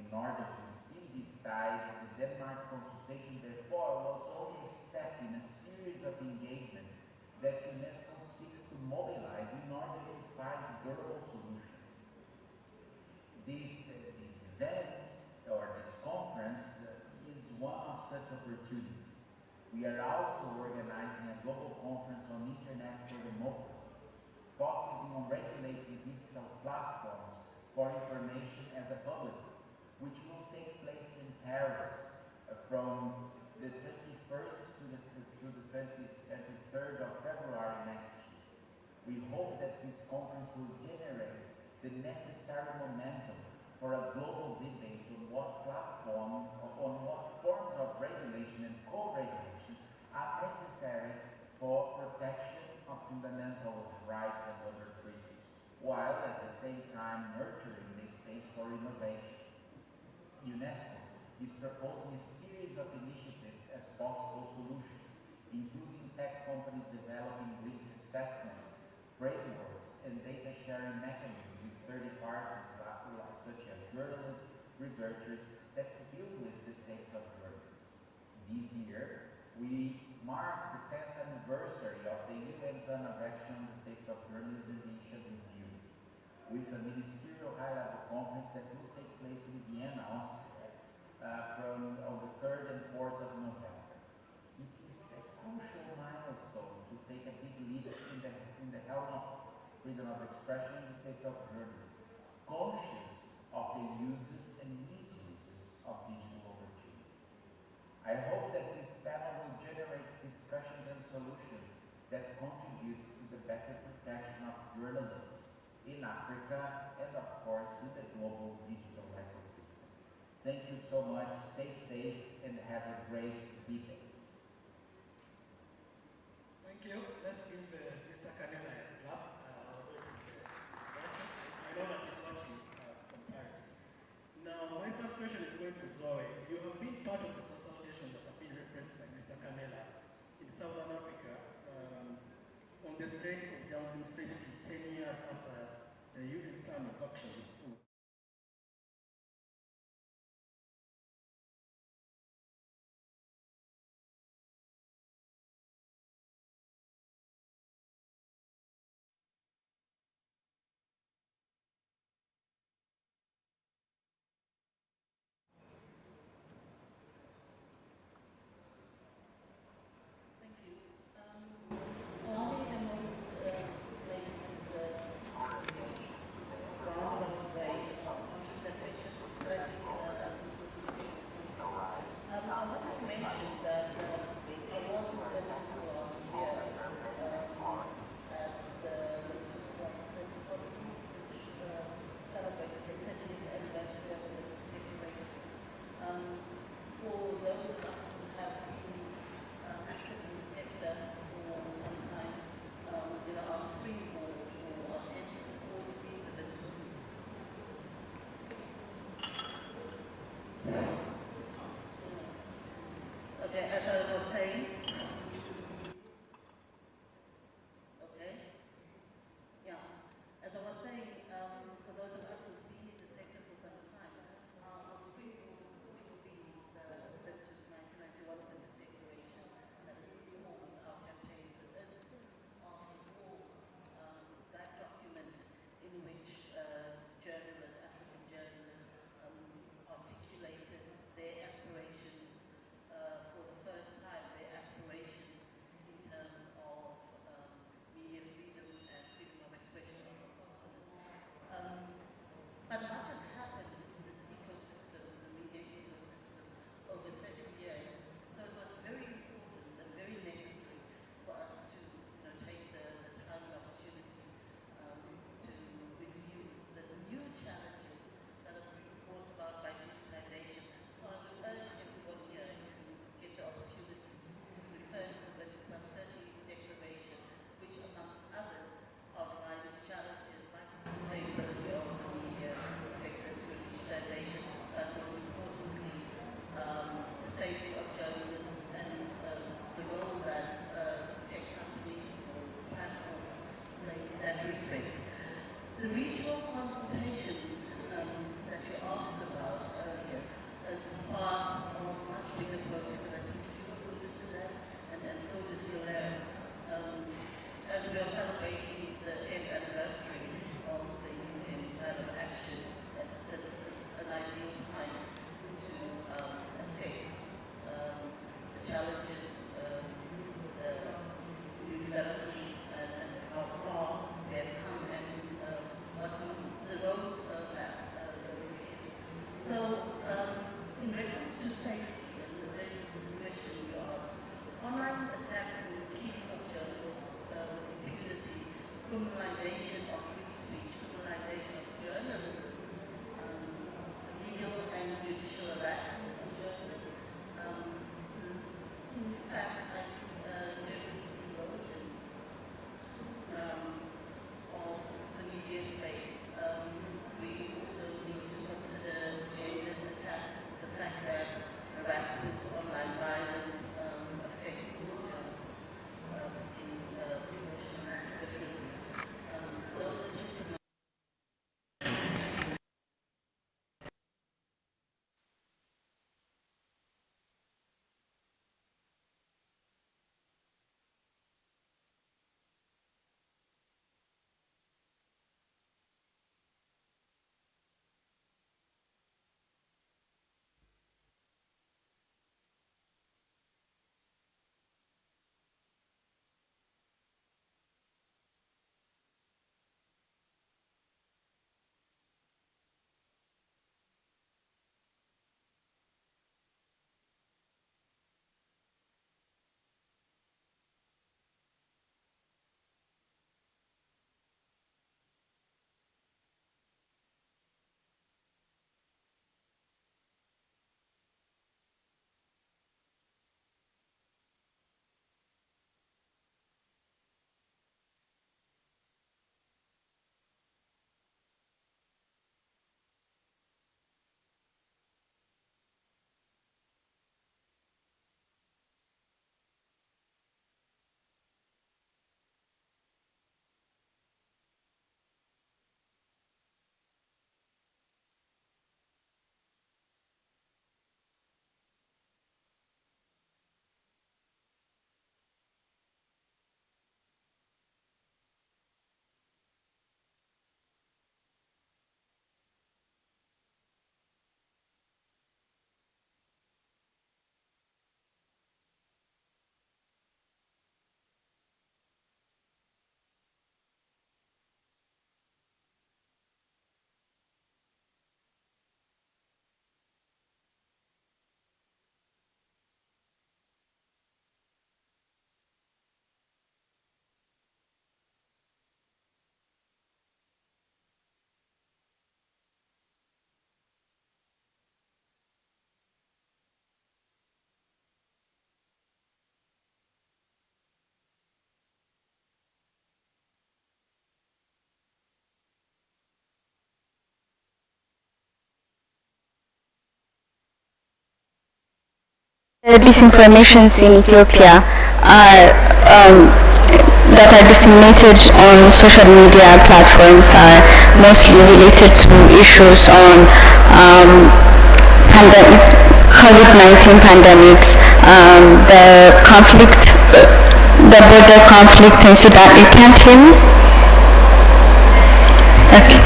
In order to stem this tide, the Denmark consultation therefore was only a step in a series of engagements that UNESCO seeks to mobilize in order to find durable solutions. This event, or this conference, is one of such opportunities. We are also organizing a global conference on Internet for Democracy, focusing on regulating digital platforms for information as a public good, which will take place in Paris from the 21st to the 23rd of February next year. We hope that this conference will generate the necessary momentum for a global debate on what forms of regulation and co-regulation are necessary for protection of fundamental rights and other freedoms, while at the same time nurturing the space for innovation. UNESCO is proposing a series of initiatives as possible solutions, including tech companies developing risk assessments, frameworks, and data sharing mechanisms with third parties such as journalists, researchers that deal with the safety of journalists. This year, we mark the 10th anniversary of the UN Plan of Action on the Safety of Journalists and the Issue of Impunity, with a ministerial high-level conference that will take place in Vienna, Austria, on the 3rd and 4th of November. It is a crucial milestone to take a big leap in the helm of freedom of expression and the safety of journalists, conscious of the uses and misuses of digital opportunities. I hope that this panel will generate discussions and solutions that contribute to the better protection of journalists in Africa and, of course, in the global digital ecosystem. Thank you so much, stay safe, and have a great debate. Thank you. Let's give Mr. Canela a clap, although it is his introduction. I know that he's watching from Paris. Now, my first question is going to Zoe. You have been part of the consultations that have been referenced by Mr. Canela in Southern Africa on the state of housing safety 10 years after the UN Plan of Action was I wanted to mention that I was in Venice last year at the Olympic Conference, which celebrated the 30th anniversary of the Olympic Declaration. For those of us who have been active in the sector for some time, our springboard or our tenure has always been the Olympic. Okay, as I was saying, for those of us who've been in the sector for some time, our springboard has always been the 1991 Olympic Declaration that has informed our campaigns. It is, after all, that document in which journalists, African journalists, articulated their aspirations for the first time, their aspirations in terms of media freedom and freedom of expression on the continent. But much has happened in this ecosystem, the media ecosystem, over 30 years. So it was very important and very necessary for us to take the time and opportunity to review the new challenges that have been brought about by digitization. So I would urge everyone here, if you get the opportunity, to refer to the 20+30 Declaration, which amongst others outlines challenges like the sustainability of the media affected through digitization, and most importantly, the safety of journalists and the role that tech companies or platforms play in that respect. The regional consultations that you asked about earlier as part of a much bigger process, and I think you alluded to that, and so did Clara. As we are celebrating the 10th anniversary of the UN Plan of Action, this is an ideal time to assess the challenges, the new developments, and how far we have come, and the road map that we need. So, in reference to safety, and the very specific question you asked, online attacks and killing of journalists with impunity, criminalization of free speech, criminalization of journalism, legal and judicial harassment of journalists. In fact, I think general erosion of the media space. We also need to consider gender attacks, the fact that harassment, online violence affect all journalists differently. Those are just a The disinformations in Ethiopia are that are disseminated on social media platforms are mostly related to issues on COVID-19 pandemics, the conflict, the border conflict in Sudan. You can't hear me? Okay.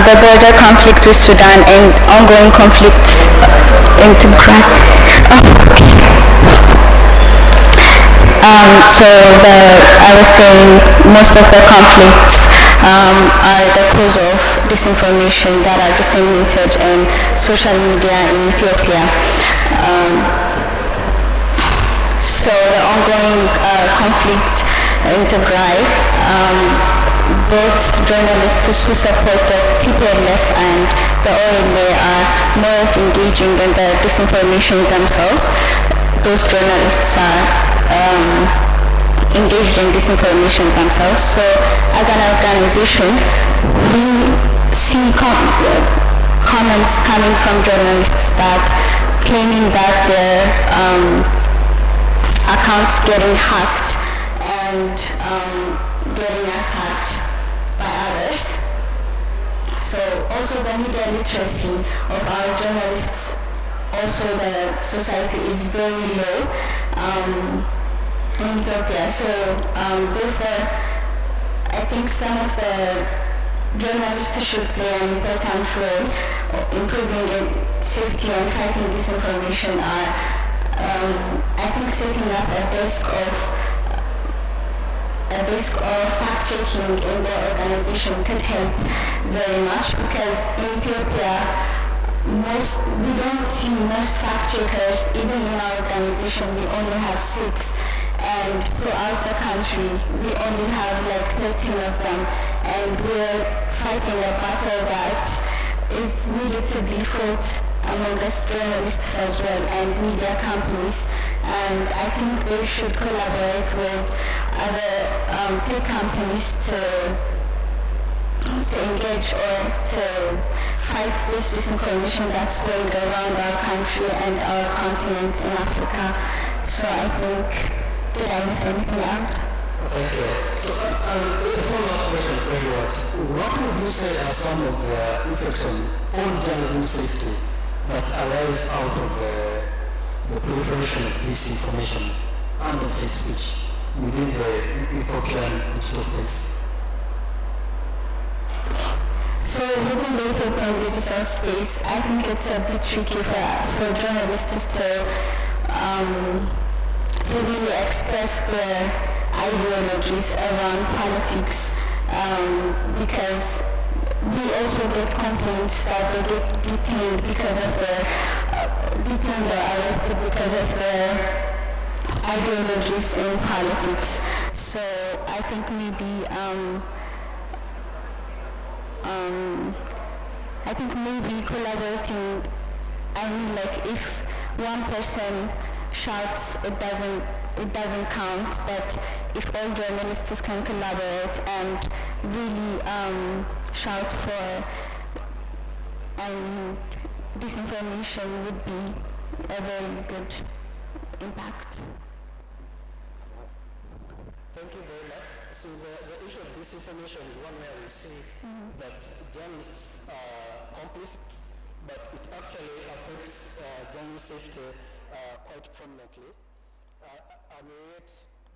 The border conflict with Sudan and ongoing conflicts into I was saying most of the conflicts are the cause of disinformation that are disseminated in social media in Ethiopia. So the ongoing conflict in Tigray, both journalists who support the TPLF and the OLA are more of engaging in the disinformation themselves. Those journalists are engaged in disinformation themselves. So as an organization, we see comments coming from journalists that claiming that their accounts getting hacked and getting attacked by others. So also the media literacy of our journalists, also the society is very low in Ethiopia. So therefore, I think some of the journalists should play an important role improving safety and fighting disinformation are, I think, setting up a desk of fact-checking in the organization could help very much, because in Ethiopia we don't see most fact-checkers. Even in our organization we only have 6, and throughout the country we only have like 13 of them, and we're fighting a battle that is needed to be fought among us journalists as well and media companies. And I think they should collaborate with other tech companies to engage or to fight this disinformation that's going around our country and our continent in Africa. So I think, did I miss anything out? Thank you. So a follow-up question for you. What would you say are some of the effects on journalism safety that arise out of the proliferation of disinformation and of hate speech within the Ethiopian digital space? So within the Ethiopian digital space, I think it's a bit tricky for journalists to really express their ideologies around politics, because we also get complaints that they get detained because of detained or arrested because of their ideologies in politics. So I think maybe collaborating, I mean, like, if one person shouts, it doesn't count, but if all journalists can collaborate and really shout for, disinformation would be a very good impact. Thank you very much. So the issue of disinformation is one where we see that journalists are complicit, but it actually affects journalist safety quite prominently. Amiriat,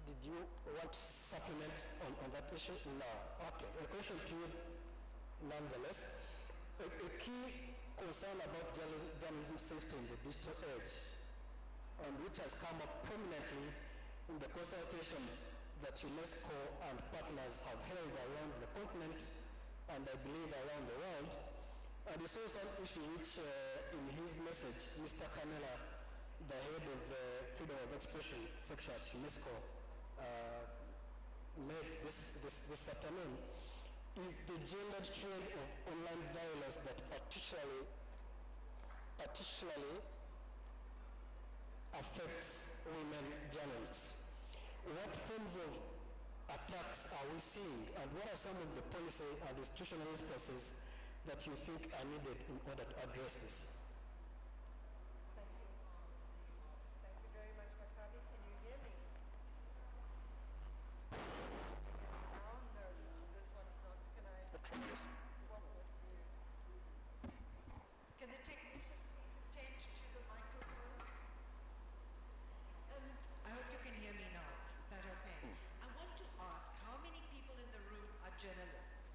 did you want to supplement on that issue? No. Okay. A question to you nonetheless. A key concern about journalism safety in the digital age, and which has come up prominently in the consultations that UNESCO and partners have held around the continent and I believe around the world. And it's also an issue which in his message, Mr. Kamela, the head of the Freedom of Expression section at UNESCO, made this afternoon, is the gendered trend of online violence that particularly affects women journalists. What forms of attacks are we seeing, and what are some of the policy and institutional responses that you think are needed in order to address this? Thank you. Thank you very much, Makabi. Can you hear me? Now? No, this one's not. Can I swap with you? Can the technicians please attend to the microphones? I hope you can hear me now. Is that okay? I want to ask, how many people in the room are journalists?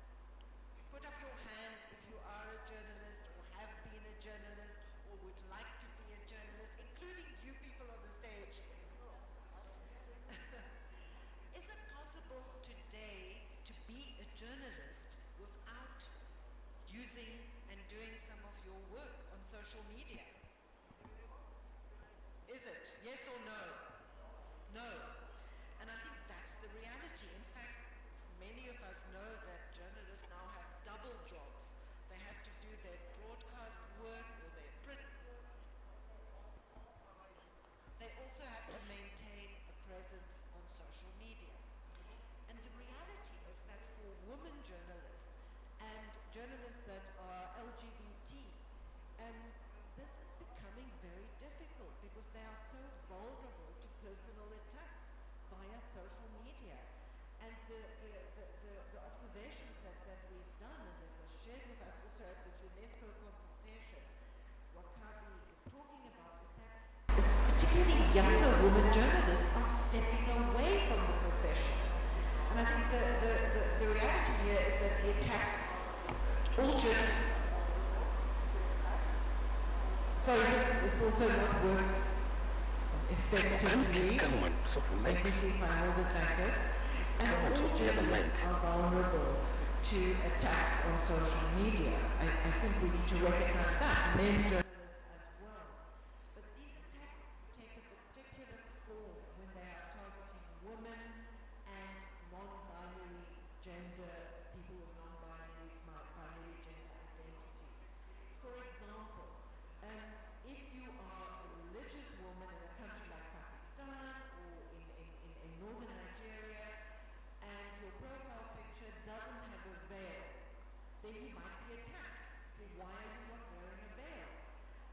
Put up your hand if you are a journalist or have been a journalist or would like to be a journalist, including you people on the stage. Is it possible today to be a journalist without using and doing some of your work on social media? Is it? Yes or no? No. And I think that's the reality. In fact, many of us know that journalists now have double jobs. They have to do their broadcast work or their print work. They also have to maintain a presence on social media. And the reality is that for women journalists and journalists that are LGBT, this is becoming very difficult because they are so vulnerable to personal attacks via social media. And the observations that we've done and that was shared with us also at this UNESCO consultation, what Kabi is talking about is that particularly younger women journalists are stepping away from the profession. And I think the reality here is that the attacks, all journalists, sorry, this also not work effectively. Let me see if I hold it like this. And all journalists are vulnerable to attacks on social media. I think we need to recognize that. Men journalists as well. But these attacks take a particular form when they are targeting women and non-binary gender, people with non-binary gender identities. For example, if you are a religious woman in a country like Pakistan or in northern Nigeria and your profile picture doesn't have a veil, then you might be attacked for why are you not wearing a veil.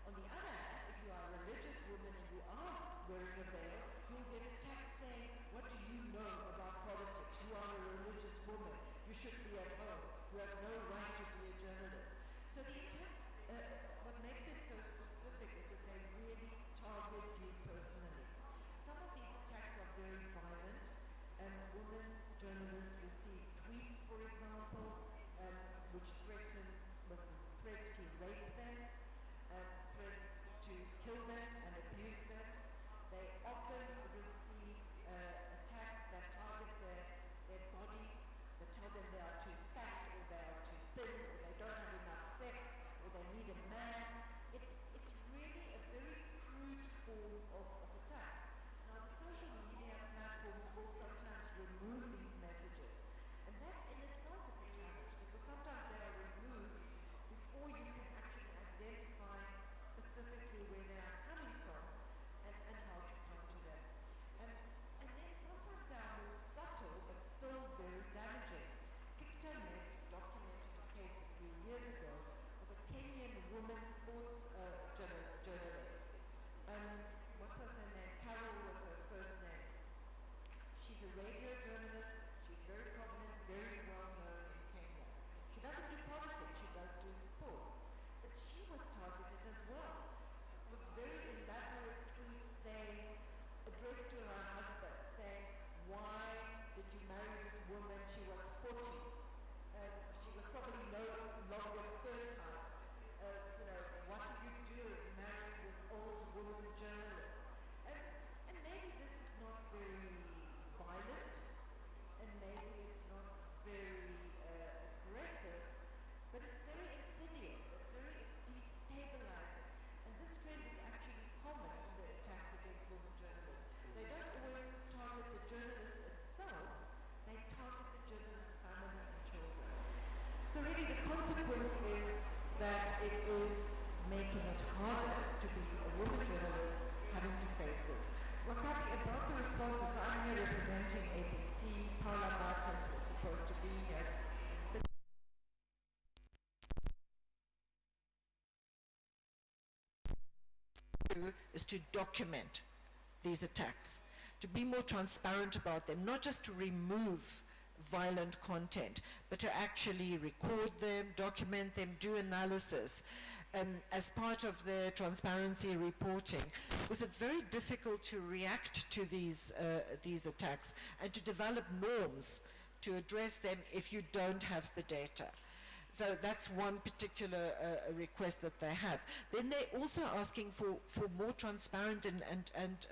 On the other hand, if you are a religious woman and you are wearing a veil, you'll get attacked saying, what do you know about politics? You are a religious woman. You should be at home. You have no right to be a journalist. So the attacks, what makes them so specific is that they really target you personally. Some of these attacks are very violent. Women journalists receive tweets, for example, which threats to rape them, threats to kill them and abuse them. They often receive attacks that target their bodies, that tell them they are too fat or they are too thin or they don't have enough sex or they need a man. It's really a very crude form of attack. Now the social media platforms will sometimes remove these messages, and that in itself is a challenge because sometimes they are removed before you can actually identify specifically where they are coming from and how to counter them. And then sometimes they are more subtle but still very damaging. Pictonet documented a case a few years ago of a Kenyan woman sports journalist. What was her name? Clara was her first name. She's a radio journalist. She's very prominent, very well known in Kenya. She doesn't do politics, she does do sports. But she was targeted as well with very elaborate tweets saying, addressed to her husband, saying, why did you marry this woman? She was 40. She was probably no longer fertile. What are you doing marrying this old woman journalist? And maybe this is not very violent, and maybe it's not very aggressive, but it's very insidious, it's very destabilizing. And this trend is actually common in the attacks against women journalists. They don't always target the journalist itself, they target the journalist's family and children. So really the consequence is that it is making it harder to be a woman journalist having to face this. Wakabi, about the responses, so I'm here representing ABC, Paula Martins was supposed to be here. Is to document these attacks, to be more transparent about them, not just to remove violent content, but to actually record them, document them, do analysis as part of the transparency reporting, because it's very difficult to react to these attacks and to develop norms to address them if you don't have the data. So that's one particular request that they have. Then they're also asking for more transparent and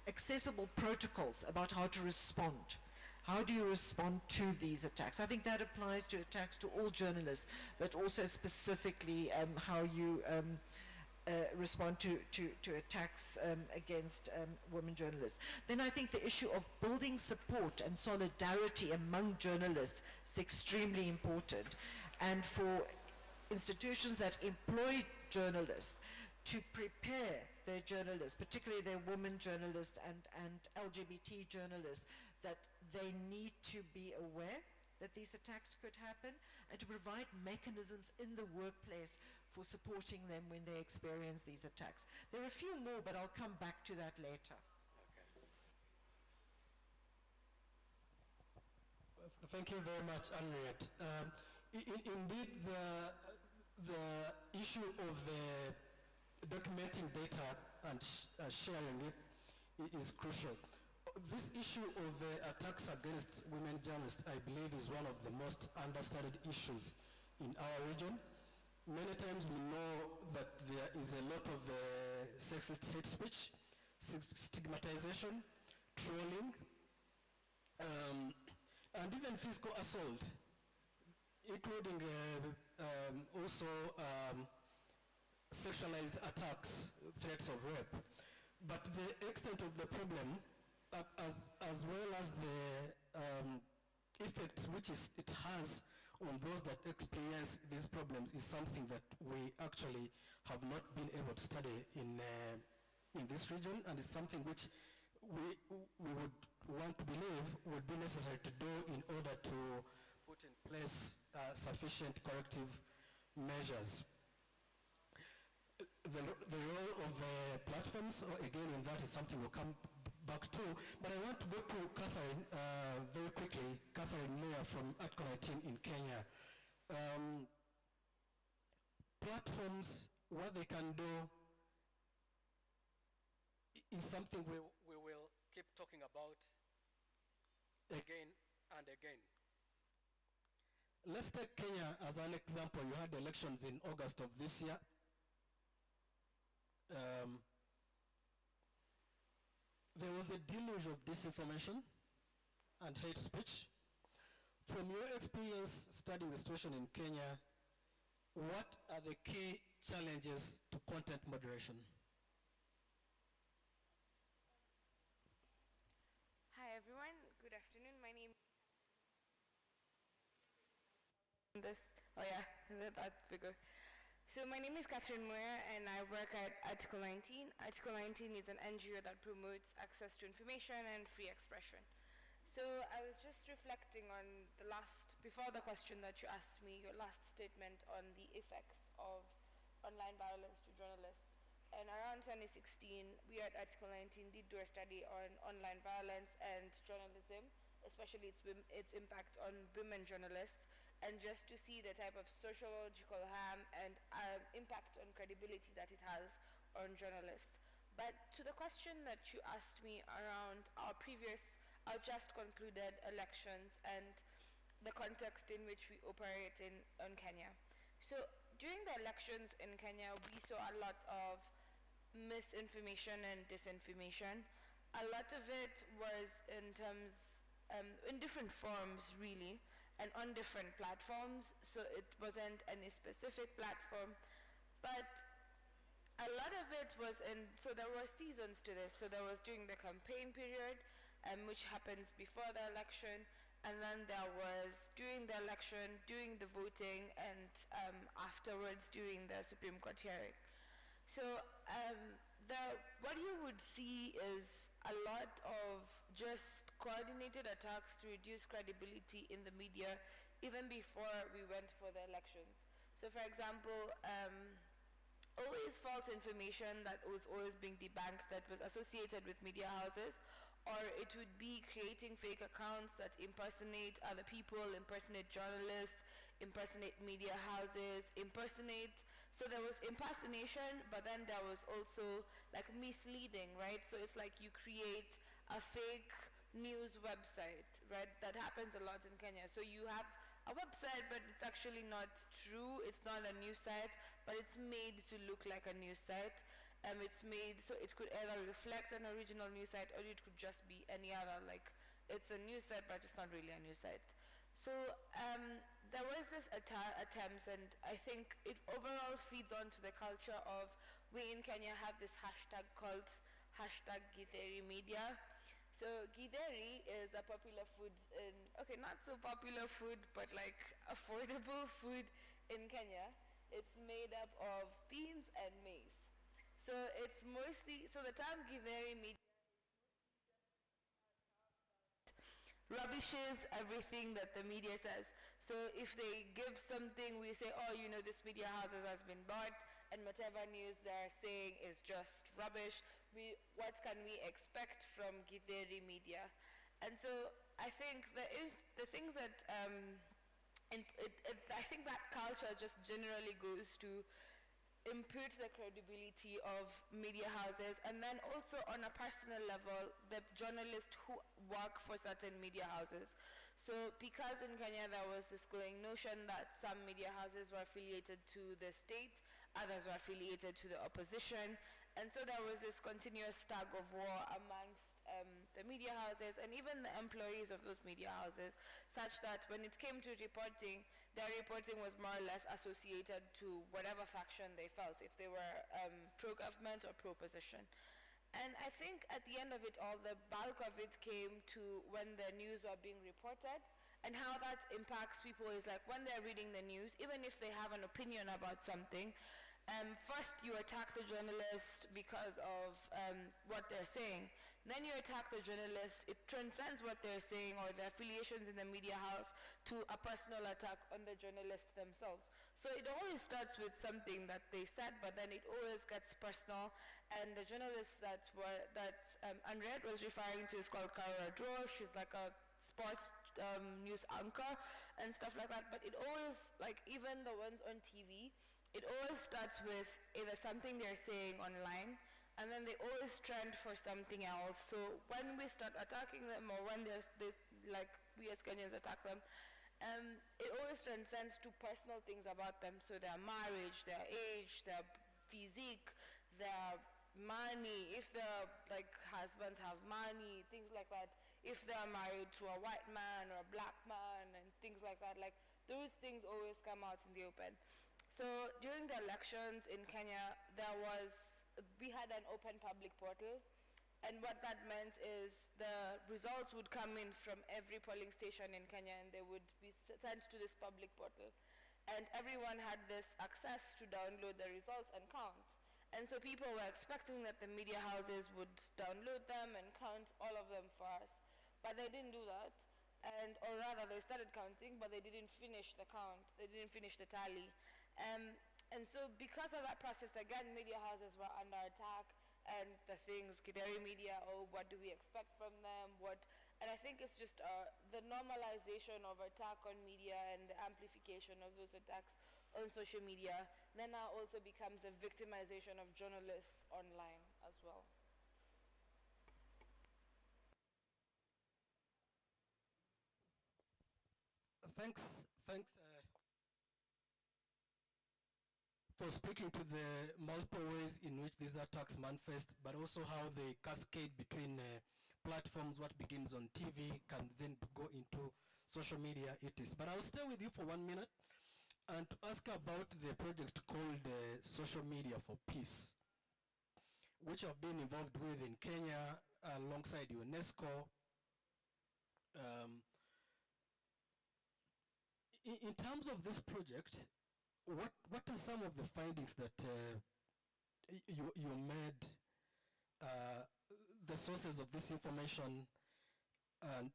accessible protocols about how to respond. How do you respond to these attacks? I think that applies to attacks to all journalists, but also specifically how you respond to attacks against women journalists. Then I think the issue of building support and solidarity among journalists is extremely important. And for institutions that employ journalists to prepare their journalists, particularly their women journalists and LGBT journalists, that they need to be aware that these attacks could happen and to provide mechanisms in the workplace for supporting them when they experience these attacks. There are a few more, but I'll come back to that later. Thank you very much, Henriette. Indeed, the issue of documenting data and sharing it is crucial. This issue of attacks against women journalists, I believe, is one of the most understudied issues in our region. Many times we know that there is a lot of sexist hate speech, stigmatization, trolling, and even physical assault, including also sexualized attacks, threats of rape. But the extent of the problem, as well as the effect which it has on those that experience these problems, is something that we actually have not been able to study in this region, and it's something which we would want to believe would be necessary to do in order to put in place sufficient corrective measures. The role of platforms, again, in that is something we'll come back to, but I want to go to Catherine very quickly, Catherine Moore from Article 19 in Kenya. Platforms, what they can do is something we will keep talking about again and again. Let's take Kenya as an example. You had elections in August of this year. There was a deluge of disinformation and hate speech. From your experience studying the situation in Kenya, what are the key challenges to content moderation? Hi everyone, good afternoon. My name that's bigger. So my name is Catherine Moyer and I work at Article 19. Article 19 is an NGO that promotes access to information and free expression. So I was just reflecting on before the question that you asked me, your last statement on the effects of online violence to journalists. And around 2016, we at Article 19 did do a study on online violence and journalism, especially its impact on women journalists, and just to see the type of sociological harm and impact on credibility that it has on journalists. But to the question that you asked me around our just concluded elections and the context in which we operate in Kenya. So during the elections in Kenya, we saw a lot of misinformation and disinformation. A lot of it was in different forms, really, and on different platforms, so it wasn't any specific platform, but a lot of it was so there were seasons to this. So there was during the campaign period, which happens before the election, and then there was during the election, during the voting, and afterwards during the Supreme Court hearing. So what you would see is a lot of just coordinated attacks to reduce credibility in the media even before we went for the elections. So for example, always false information that was always being debunked that was associated with media houses, or it would be creating fake accounts that impersonate other people, impersonate journalists, impersonate media houses, so there was impersonation, but then there was also like misleading, right? So it's like you create a fake news website, right? That happens a lot in Kenya. So you have a website, but it's actually not true. It's not a news site, but it's made to look like a news site. It's made so it could either reflect an original news site, or it could just be any other, like it's a news site, but it's not really a news site. So there was this attempts, and I think it overall feeds on to the culture of, we in Kenya have this hashtag called #Githeri Media. So githeri is a popular food not so popular food, but like affordable food in Kenya. It's made up of beans and maize. So it's mostly, so the term githeri media rubbishes everything that the media says. So if they give something, we say, oh, this media house has been bought, and whatever news they're saying is just rubbish. What can we expect from Githeri media? And so I think the things that And I think that culture just generally goes to impute the credibility of media houses, and then also on a personal level, the journalists who work for certain media houses. So because in Kenya there was this going notion that some media houses were affiliated to the state, others were affiliated to the opposition, and so there was this continuous tug of war amongst the media houses and even the employees of those media houses, such that when it came to reporting, their reporting was more or less associated to whatever faction they felt, if they were pro-government or pro-position. And I think at the end of it all, the bulk of it came to when the news were being reported, and how that impacts people is like when they're reading the news, even if they have an opinion about something, first you attack the journalist because of what they're saying. Then you attack the journalist. It transcends what they're saying or their affiliations in the media house to a personal attack on the journalists themselves. So it always starts with something that they said, but then it always gets personal. And the journalist that Andret was referring to is called Clara. She's like a sports news anchor and stuff like that. But it always, like even the ones on TV, it always starts with either something they're saying online, and then they always trend for something else. So when we start attacking them, or when there's this, like we as Kenyans attack them, it always transcends to personal things about them. So their marriage, their age, their physique, their money, if their like husbands have money, things like that, if they're married to a white man or a black man and things like that, like those things always come out in the open. So during the elections in Kenya, we had an open public portal, and what that meant is the results would come in from every polling station in Kenya, and they would be sent to this public portal, and everyone had this access to download the results and count. And so people were expecting that the media houses would download them and count all of them for us, but they didn't do that. Or rather, they started counting, but they didn't finish the count. They didn't finish the tally. And so because of that process, again, media houses were under attack, and the things, Kideri Media, oh, what do we expect from them, and I think it's just the normalization of attack on media and the amplification of those attacks on social media then now also becomes a victimization of journalists online as well. Thanks for speaking to the multiple ways in which these attacks manifest, but also how they cascade between platforms. What begins on TV can then go into social media, it is. But I'll stay with you for 1 minute and to ask about the project called Social Media for Peace, which I've been involved with in Kenya alongside UNESCO. In terms of this project, what are some of the findings that you made, the sources of this information, and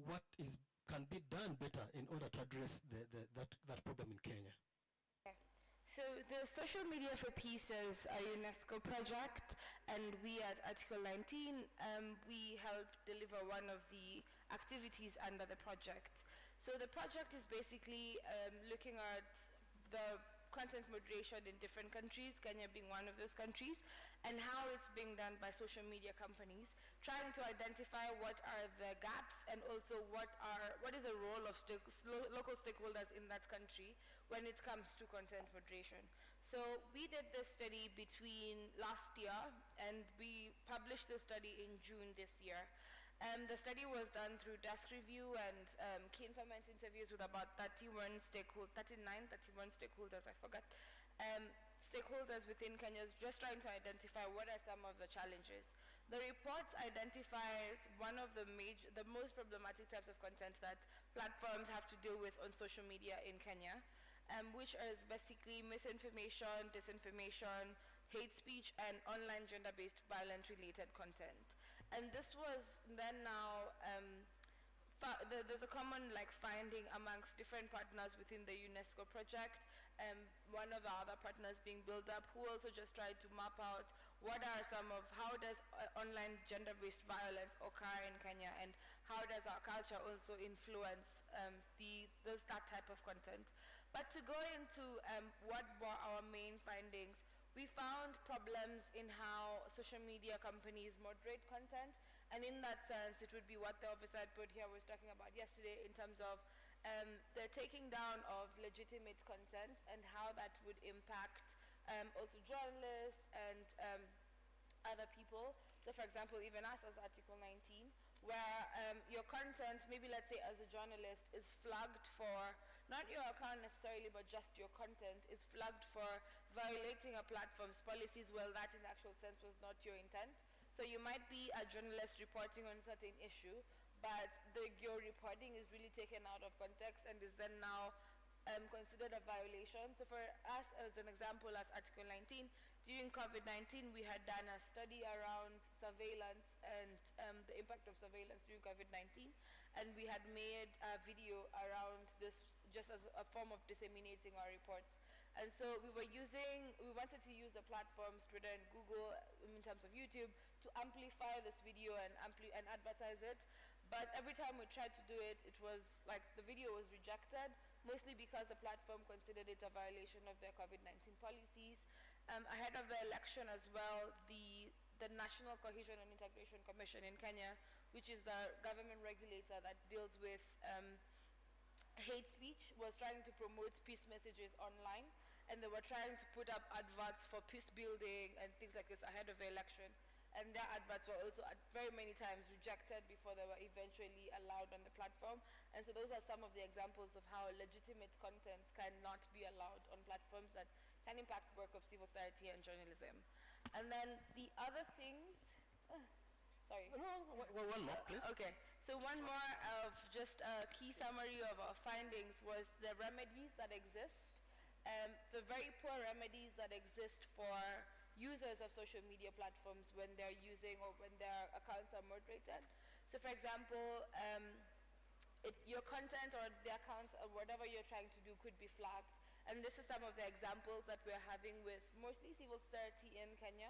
what can be done better in order to address that problem in Kenya? So the Social Media for Peace is a UNESCO project, and we at Article 19, we helped deliver one of the activities under the project. So the project is basically looking at the content moderation in different countries, Kenya being one of those countries, and how it's being done by social media companies, trying to identify what are the gaps and also what is the role of local stakeholders in that country when it comes to content moderation. So we did this study between last year, and we published the study in June this year. The study was done through desk review and key informant interviews with about 31 stakeholders, I forgot, stakeholders within Kenya, just trying to identify what are some of the challenges. The report identifies one of the most problematic types of content that platforms have to deal with on social media in Kenya, which is basically misinformation, disinformation, hate speech, and online gender-based violence-related content. And this was then now there's a common like finding amongst different partners within the UNESCO project. One of the other partners being built up, who also just tried to map out what are some of, how does online gender-based violence occur in Kenya, and how does our culture also influence that type of content. But to go into what were our main findings, we found problems in how social media companies moderate content, and in that sense, it would be what the officer I put here was talking about yesterday in terms of the taking down of legitimate content and how that would impact also journalists and other people. So for example, even us as Article 19, where your content, maybe let's say as a journalist, is flagged for, not your account necessarily, but just your content is flagged for violating a platform's policies. Well, that in actual sense was not your intent. So you might be a journalist reporting on a certain issue, but your reporting is really taken out of context and is then now considered a violation. So for us, as an example, as Article 19, during COVID-19, we had done a study around surveillance and the impact of surveillance during COVID-19, and we had made a video around this just as a form of disseminating our reports. And so we wanted to use the platforms, Twitter and Google, in terms of YouTube, to amplify this video and advertise it. But every time we tried to do it, it was like the video was rejected, mostly because the platform considered it a violation of their COVID-19 policies. Ahead of the election as well, the National Cohesion and Integration Commission in Kenya, which is the government regulator that deals with hate speech, was trying to promote peace messages online, and they were trying to put up adverts for peace building and things like this ahead of the election. And their adverts were also very many times rejected before they were eventually allowed on the platform. And so those are some of the examples of how legitimate content cannot be allowed on platforms that can impact work of civil society and journalism. And then the other things, sorry. One more, please. Okay, so one more of just a key summary of our findings was the remedies that exist, the very poor remedies that exist for users of social media platforms when they're using or when their accounts are moderated. So for example, your content or the account or whatever you're trying to do could be flagged. And this is some of the examples that we're having with mostly civil society in Kenya.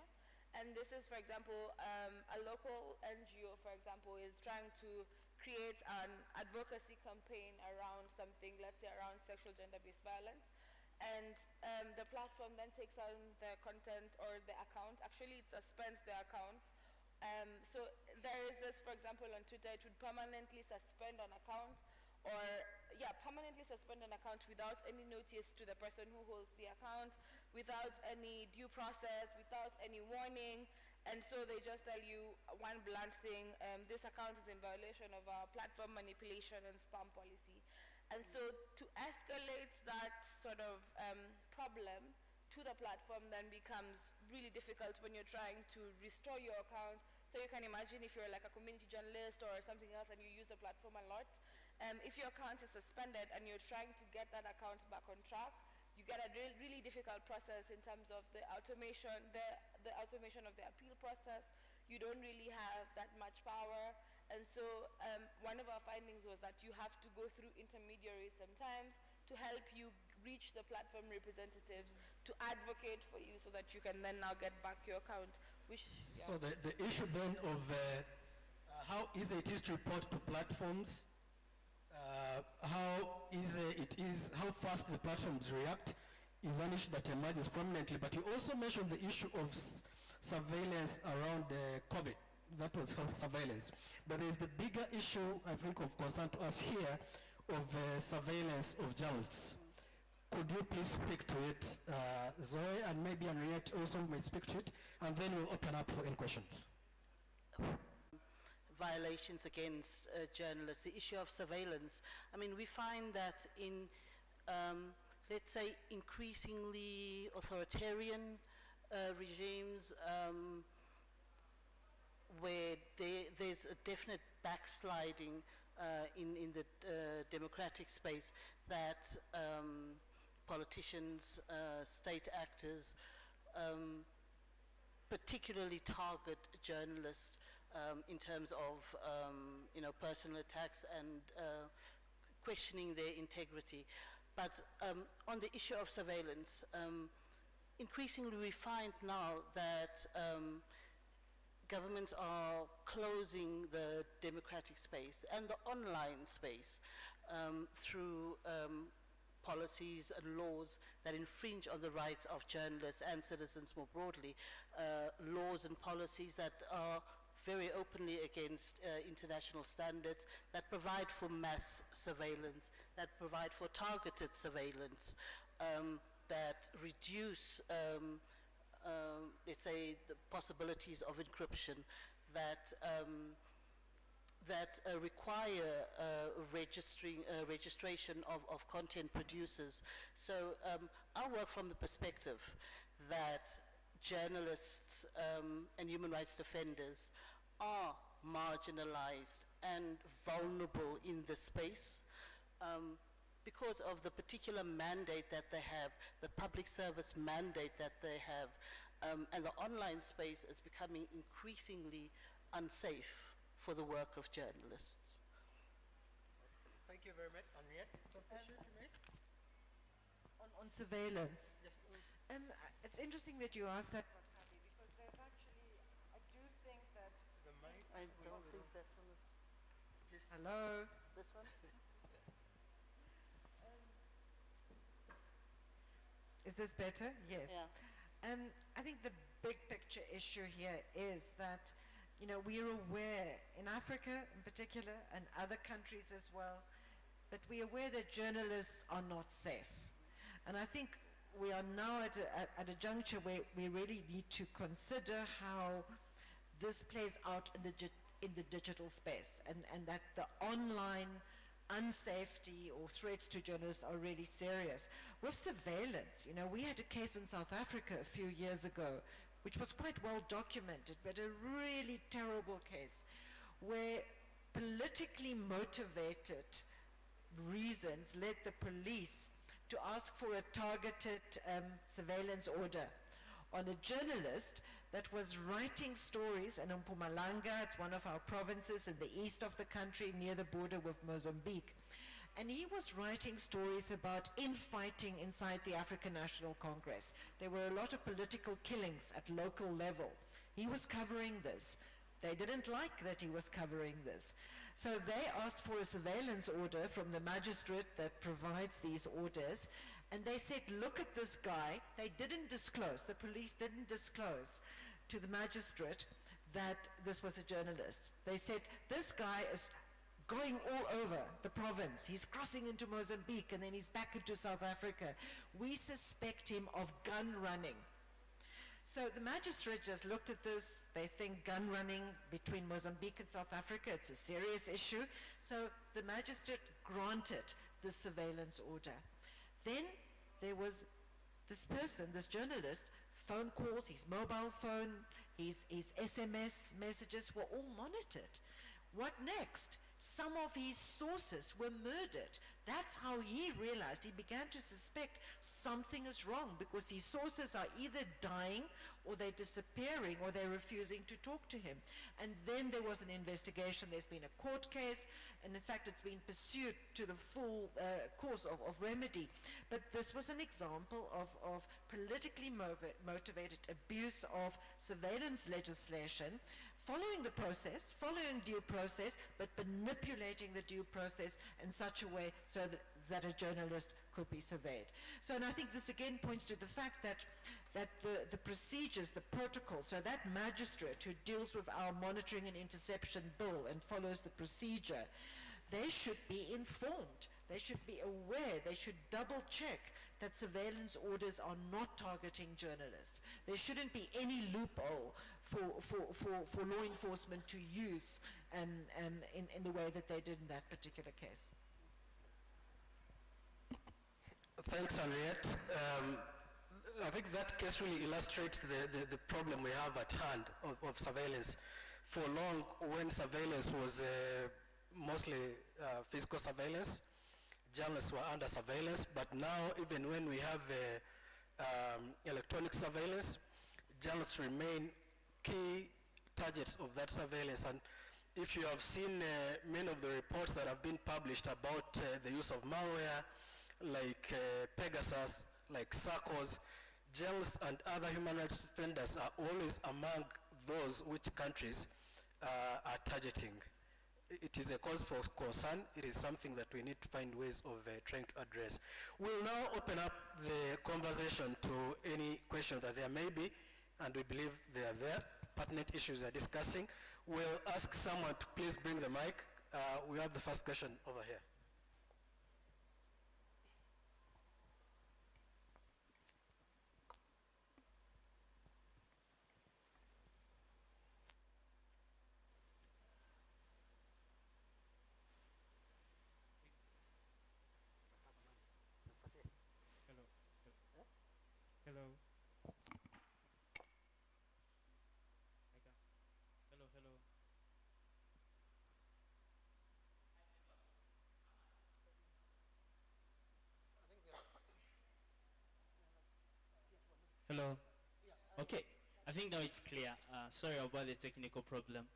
And this is, for example, a local NGO, for example, is trying to create an advocacy campaign around something, let's say around sexual gender-based violence. And the platform then takes on the content or the account. Actually, it suspends the account. So there is this, for example, on Twitter, it would permanently suspend an account, or permanently suspend an account without any notice to the person who holds the account, without any due process, without any warning. And so they just tell you one blunt thing, this account is in violation of our platform manipulation and spam policy. And so to escalate that sort of problem to the platform then becomes really difficult when you're trying to restore your account. So you can imagine if you're like a community journalist or something else and you use the platform a lot, if your account is suspended and you're trying to get that account back on track, you get a really difficult process in terms of the automation, the automation of the appeal process. You don't really have that much power. And so one of our findings was that you have to go through intermediaries sometimes to help you reach the platform representatives to advocate for you so that you can then now get back your account. So the issue then of how easy it is to report to platforms, how easy it is, how fast the platforms react is one issue that emerges prominently. But you also mentioned the issue of surveillance around COVID. That was health surveillance. But there's the bigger issue, I think, of concern to us here of surveillance of journalists. Could you please speak to it, Zoe, and maybe Henriette also may speak to it, and then we'll open up for any questions. Violations against journalists, the issue of surveillance. I mean, we find that in, let's say, increasingly authoritarian regimes, where there's a definite backsliding in the democratic space, that politicians, state actors, particularly target journalists in terms of personal attacks and questioning their integrity. But on the issue of surveillance, increasingly we find now that governments are closing the democratic space and the online space through policies and laws that infringe on the rights of journalists and citizens more broadly, laws and policies that are very openly against international standards, that provide for mass surveillance, that provide for targeted surveillance, that reduce, let's say, the possibilities of encryption, that require registration of content producers. So I work from the perspective that journalists and human rights defenders are marginalized and vulnerable in this space because of the particular mandate that they have, the public service mandate that they have, and the online space is becoming increasingly unsafe for the work of journalists. Thank you very much. Henriette, some question you make? On surveillance. Yes, please. It's interesting that you asked that, Wakabi, because there's actually, I do think that. The mic. I don't think that one is... Please. Hello? This one? Is this better? Yes. Yeah. I think the big picture issue here is that, we're aware, in Africa in particular, and other countries as well, but we're aware that journalists are not safe. And I think we are now at a juncture where we really need to consider how this plays out in the digital space, and that the online unsafety or threats to journalists are really serious. With surveillance, we had a case in South Africa a few years ago, which was quite well documented, but a really terrible case, where politically motivated reasons led the police to ask for a targeted surveillance order on a journalist that was writing stories, and in Mpumalanga, it's one of our provinces in the east of the country near the border with Mozambique. And he was writing stories about infighting inside the African National Congress. There were a lot of political killings at local level. He was covering this. They didn't like that he was covering this. So they asked for a surveillance order from the magistrate that provides these orders. And they said, look at this guy. They didn't disclose, the police didn't disclose to the magistrate that this was a journalist. They said, this guy is going all over the province. He's crossing into Mozambique and then he's back into South Africa. We suspect him of gun running. So the magistrate just looked at this. They think gun running between Mozambique and South Africa, it's a serious issue. So the magistrate granted the surveillance order. Then there was this person, this journalist, phone calls, his mobile phone, his SMS messages were all monitored. What next? Some of his sources were murdered. That's how he realized, he began to suspect something is wrong, because his sources are either dying or they're disappearing or they're refusing to talk to him. And then there was an investigation, there's been a court case, and in fact it's been pursued to the full course of remedy. But this was an example of politically motivated abuse of surveillance legislation, following the process, following due process, but manipulating the due process in such a way so that a journalist could be surveyed. So, and I think this again points to the fact that the procedures, the protocols, so that magistrate who deals with our monitoring and interception bill and follows the procedure, they should be informed. They should be aware. They should double check that surveillance orders are not targeting journalists. There shouldn't be any loophole for law enforcement to use in the way that they did in that particular case. Thanks, Henriette. I think that case really illustrates the problem we have at hand of surveillance. For long, when surveillance was mostly physical surveillance, journalists were under surveillance, but now even when we have electronic surveillance, journalists remain key targets of that surveillance. And if you have seen many of the reports that have been published about the use of malware, like Pegasus, like SACOS, journalists and other human rights defenders are always among those which countries are targeting. It is a cause for concern. It is something that we need to find ways of trying to address. We'll now open up the conversation to any questions that there may be, and we believe they are there. Pertinent issues we are discussing. We'll ask someone to please bring the mic. We have the first question over here. Hello. Hello, hello. Hello. Okay. I think now it's clear. Sorry about the technical problem.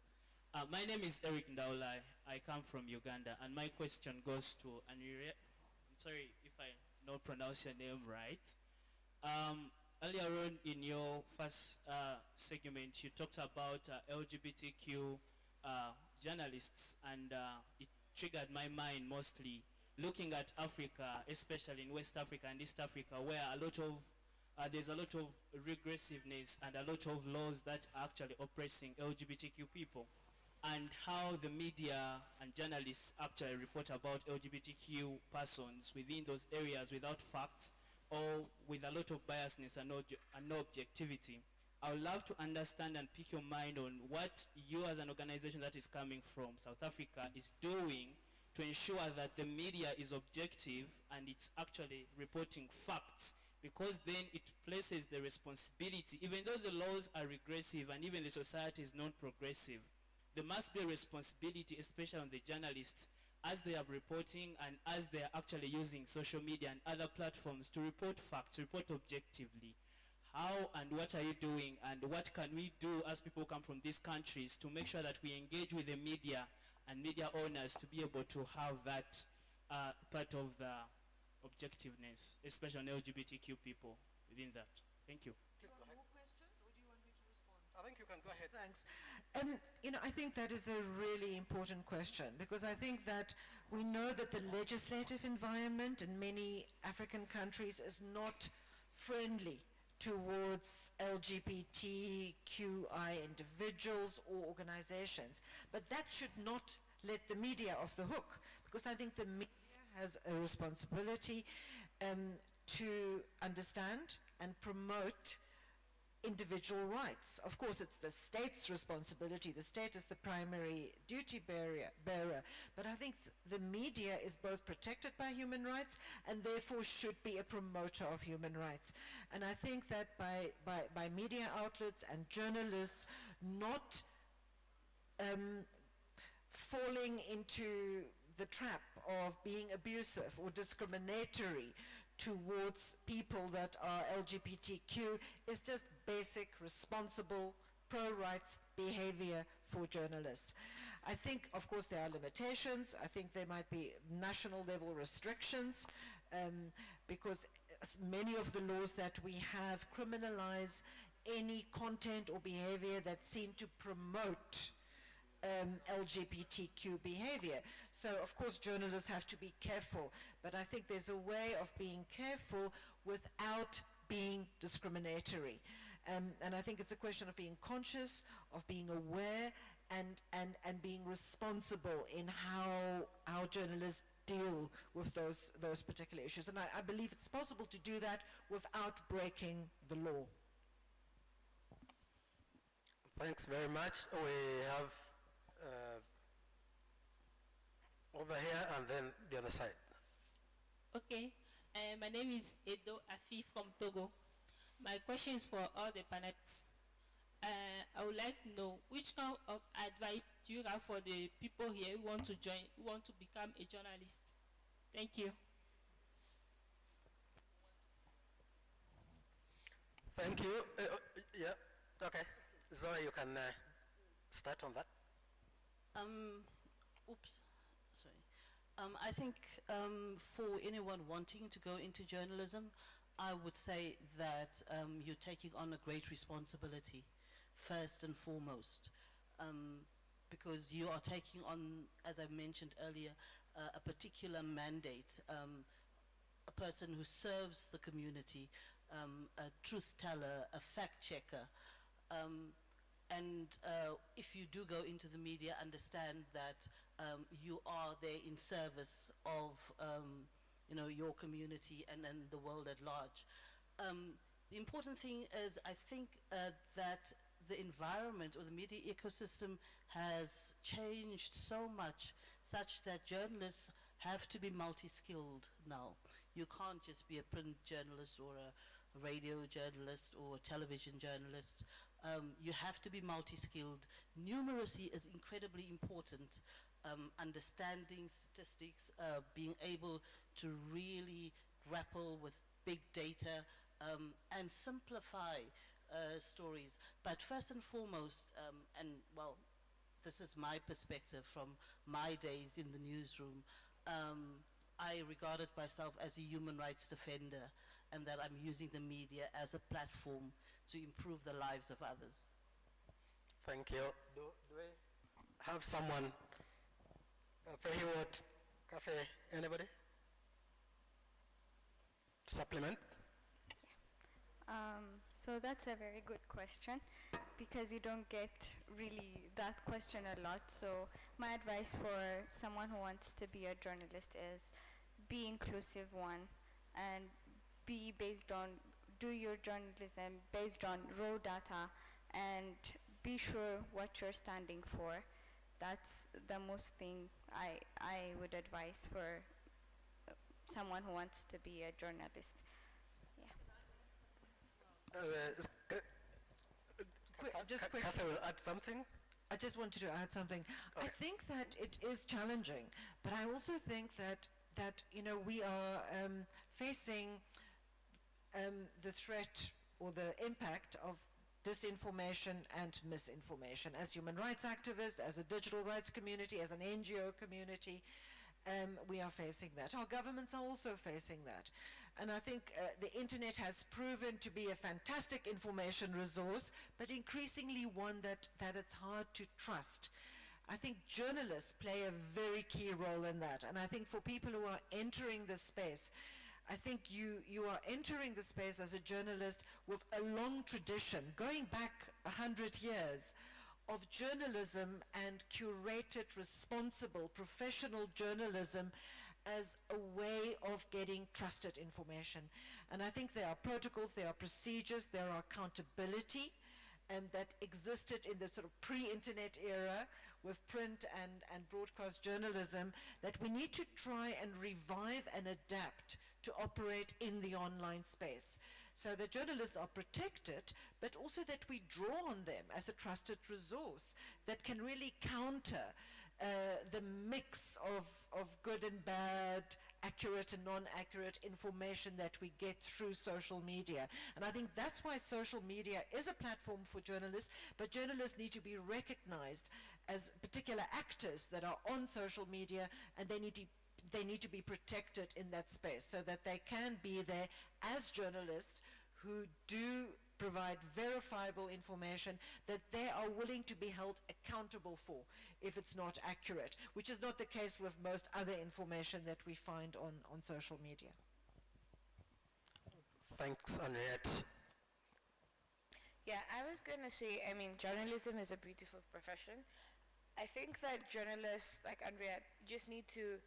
My name is Eric Ndaulai. I come from Uganda, and my question goes to Anire. I'm sorry if I not pronounce your name right. Earlier on in your first segment, you talked about LGBTQ journalists, and it triggered my mind mostly looking at Africa, especially in West Africa and East Africa, where a lot of there's a lot of regressiveness and a lot of laws that are actually oppressing LGBTQ people, and how the media and journalists actually report about LGBTQ persons within those areas without facts or with a lot of biasness and no objectivity. I would love to understand and pick your mind on what you as an organization that is coming from South Africa is doing to ensure that the media is objective and it's actually reporting facts, because then it places the responsibility, even though the laws are regressive and even the society is non-progressive, there must be a responsibility, especially on the journalists, as they are reporting and as they are actually using social media and other platforms to report facts, report objectively. How and what are you doing, and what can we do as people come from these countries to make sure that we engage with the media and media owners to be able to have that part of the objectiveness, especially on LGBTQ people within that? Thank you. Do you want more questions, or do you want me to respond? I think you can go ahead. Thanks. I think that is a really important question, because I think that we know that the legislative environment in many African countries is not friendly towards LGBTQI individuals or organizations. But that should not let the media off the hook, because I think the media has a responsibility to understand and promote individual rights. Of course, it's the state's responsibility. The state is the primary duty bearer. But I think the media is both protected by human rights and therefore should be a promoter of human rights. And I think that by media outlets and journalists not falling into the trap of being abusive or discriminatory towards people that are LGBTQ is just basic, responsible, pro-rights behavior for journalists. I think, of course, there are limitations. I think there might be national level restrictions because many of the laws that we have criminalize any content or behavior that seem to promote LGBTQ behavior. So, of course, journalists have to be careful, but I think there's a way of being careful without being discriminatory. And I think it's a question of being conscious, of being aware, and being responsible in how journalists deal with those particular issues. And I believe it's possible to do that without breaking the law. Thanks very much. We have over here and then the other side. Okay, my name is Edo Afi from Togo. My question is for all the panelists. I would like to know which kind of advice do you have for the people here who want to join, who want to become a journalist? Thank you. Thank you. Yeah, okay. Zoe, you can start on that? Oops, sorry. I think for anyone wanting to go into journalism, I would say that you're taking on a great responsibility, first and foremost, because you are taking on, as I mentioned earlier, a particular mandate, a person who serves the community, a truth teller, a fact checker. And if you do go into the media, understand that you are there in service of your community and the world at large. The important thing is, I think that the environment or the media ecosystem has changed so much, such that journalists have to be multi-skilled now. You can't just be a print journalist or a radio journalist or a television journalist. You have to be multi-skilled. Numeracy is incredibly important. Understanding statistics, being able to really grapple with big data and simplify stories. But first and foremost, and well, this is my perspective from my days in the newsroom, I regarded myself as a human rights defender, and that I'm using the media as a platform to improve the lives of others. Thank you. Do we have someone? Fahiwat, Cafe, anybody? Supplement? So that's a very good question, because you don't get really that question a lot. So my advice for someone who wants to be a journalist is be inclusive, one, and do your journalism based on raw data, and be sure what you're standing for. That's the most thing I would advise for someone who wants to be a journalist. Just quick. Catherine will add something? I just wanted to add something. Okay. I think that it is challenging, but I also think that we are facing the threat or the impact of disinformation and misinformation. As human rights activists, as a digital rights community, as an NGO community, we are facing that. Our governments are also facing that. And I think the internet has proven to be a fantastic information resource, but increasingly one that it's hard to trust. I think journalists play a very key role in that. And I think for people who are entering this space, I think you are entering the space as a journalist with a long tradition, going back 100 years, of journalism and curated, responsible, professional journalism as a way of getting trusted information. And I think there are protocols, there are procedures, there are accountability that existed in the sort of pre-internet era with print and broadcast journalism that we need to try and revive and adapt to operate in the online space. So that journalists are protected, but also that we draw on them as a trusted resource that can really counter the mix of good and bad, accurate and non-accurate information that we get through social media. And I think that's why social media is a platform for journalists, but journalists need to be recognized as particular actors that are on social media, and they need to be protected in that space so that they can be there as journalists who do provide verifiable information that they are willing to be held accountable for if it's not accurate, which is not the case with most other information that we find on social media. Thanks, Henriette. Yeah, I was going to say, I mean, journalism is a beautiful profession. I think that journalists, like Andrea, just need to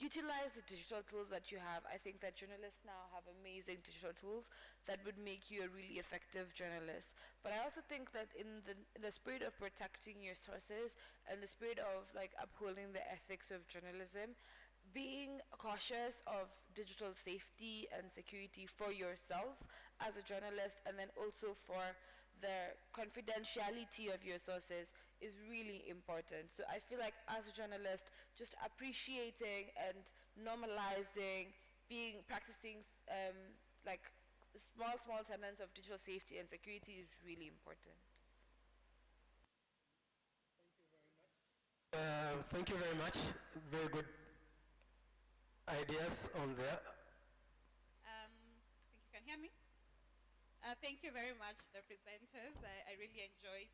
utilize the digital tools that you have. I think that journalists now have amazing digital tools that would make you a really effective journalist. But I also think that in the spirit of protecting your sources and the spirit of like upholding the ethics of journalism, being cautious of digital safety and security for yourself as a journalist, and then also for the confidentiality of your sources is really important. So I feel like as a journalist, just appreciating and normalizing, practicing like small tenets of digital safety and security is really important. Thank you very much. Very good ideas on there. Think you can hear me? Thank you very much, the presenters. I really enjoyed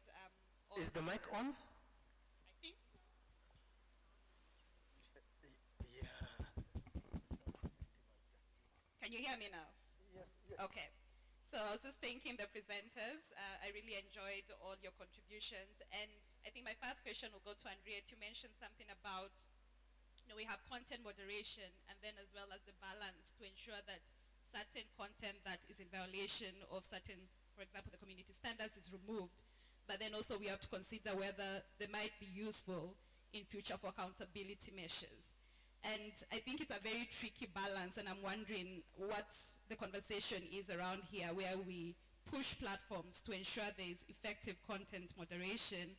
all Is the mic on? I think so. Can you hear me now? Yes, yes. Okay. So I was just thanking the presenters. I really enjoyed all your contributions. And I think my first question will go to Henriette. You mentioned something about, we have content moderation and then as well as the balance to ensure that certain content that is in violation of certain, for example, the community standards is removed. But then also we have to consider whether they might be useful in future for accountability measures. And I think it's a very tricky balance, and I'm wondering what the conversation is around here, where we push platforms to ensure there is effective content moderation,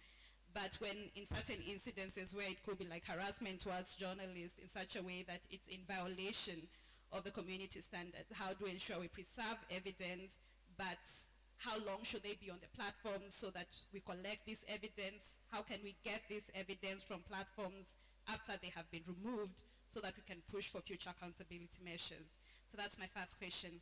but when in certain incidences where it could be like harassment towards journalists in such a way that it's in violation of the community standards, how do we ensure we preserve evidence, but how long should they be on the platforms so that we collect this evidence? How can we get this evidence from platforms after they have been removed so that we can push for future accountability measures? So that's my first question.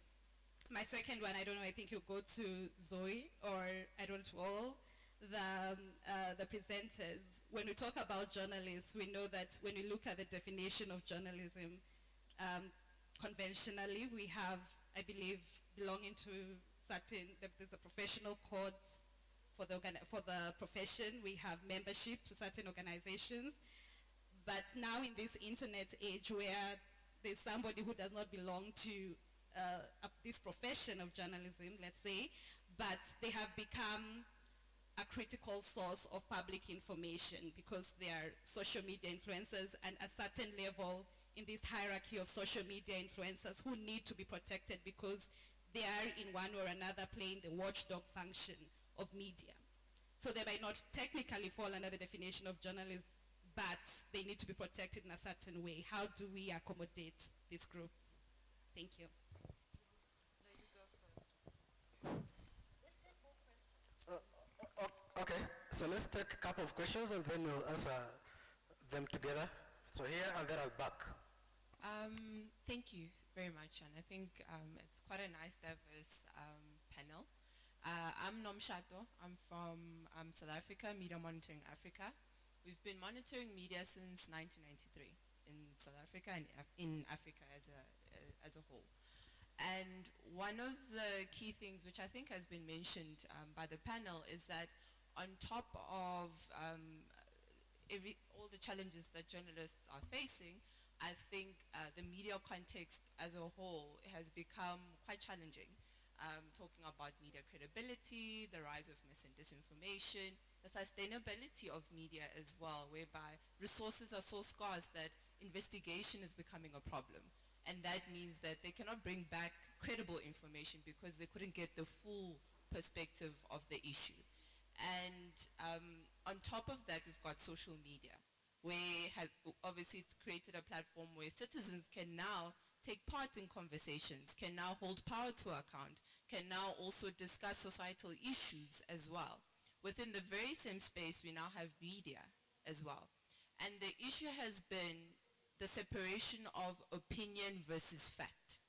My second one, I don't know, I think you'll go to Zoe, or I don't know, the presenters. When we talk about journalists, we know that when we look at the definition of journalism, conventionally we have, I believe, belonging to certain, there's a professional codes for the profession, we have membership to certain organizations. But now in this internet age where there's somebody who does not belong to this profession of journalism, let's say, but they have become a critical source of public information because they are social media influencers, and a certain level in this hierarchy of social media influencers who need to be protected because they are in one or another playing the watchdog function of media. So they might not technically fall under the definition of journalists, but they need to be protected in a certain way. How do we accommodate this group? Thank you. Okay, so let's take a couple of questions and then we'll answer them together. So here and then I'll back. Thank you very much, and I think it's quite a nice, diverse panel. I'm Nomshato. I'm from South Africa, Media Monitoring Africa. We've been monitoring media since 1993 in South Africa and in Africa as a whole. And one of the key things which I think has been mentioned by the panel is that on top of all the challenges that journalists are facing, I think the media context as a whole has become quite challenging. Talking about media credibility, the rise of mis and disinformation, the sustainability of media as well, whereby resources are so scarce that investigation is becoming a problem. And that means that they cannot bring back credible information because they couldn't get the full perspective of the issue. And on top of that, we've got social media, where obviously it's created a platform where citizens can now take part in conversations, can now hold power to account, can now also discuss societal issues as well. Within the very same space, we now have media as well. And the issue has been the separation of opinion versus fact.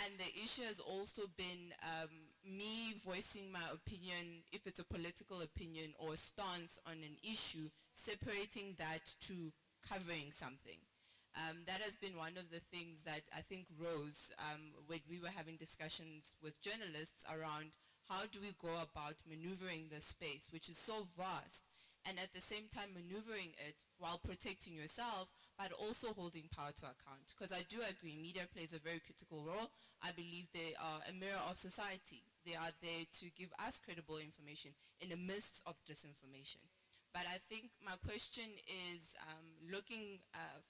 And the issue has also been me voicing my opinion, if it's a political opinion or a stance on an issue, separating that to covering something. That has been one of the things that I think rose when we were having discussions with journalists around how do we go about maneuvering this space, which is so vast, and at the same time maneuvering it while protecting yourself, but also holding power to account. Because I do agree, media plays a very critical role. I believe they are a mirror of society. They are there to give us credible information in the midst of disinformation. But I think my question is, looking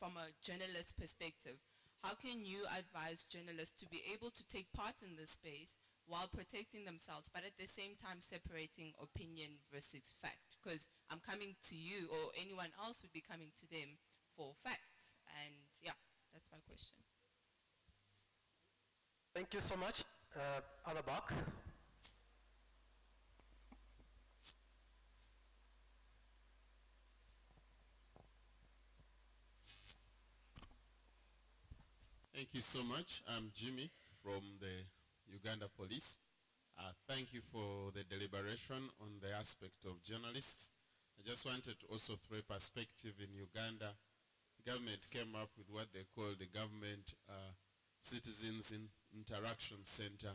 from a journalist perspective, how can you advise journalists to be able to take part in this space while protecting themselves, but at the same time separating opinion versus fact? Because I'm coming to you, or anyone else would be coming to them for facts. And yeah, that's my question. Thank you so much. At the back. Thank you so much. I'm Jimmy from the Uganda Police. Thank you for the deliberation on the aspect of journalists. I just wanted to also throw a perspective in Uganda. The government came up with what they call the Government Citizens Interaction Center,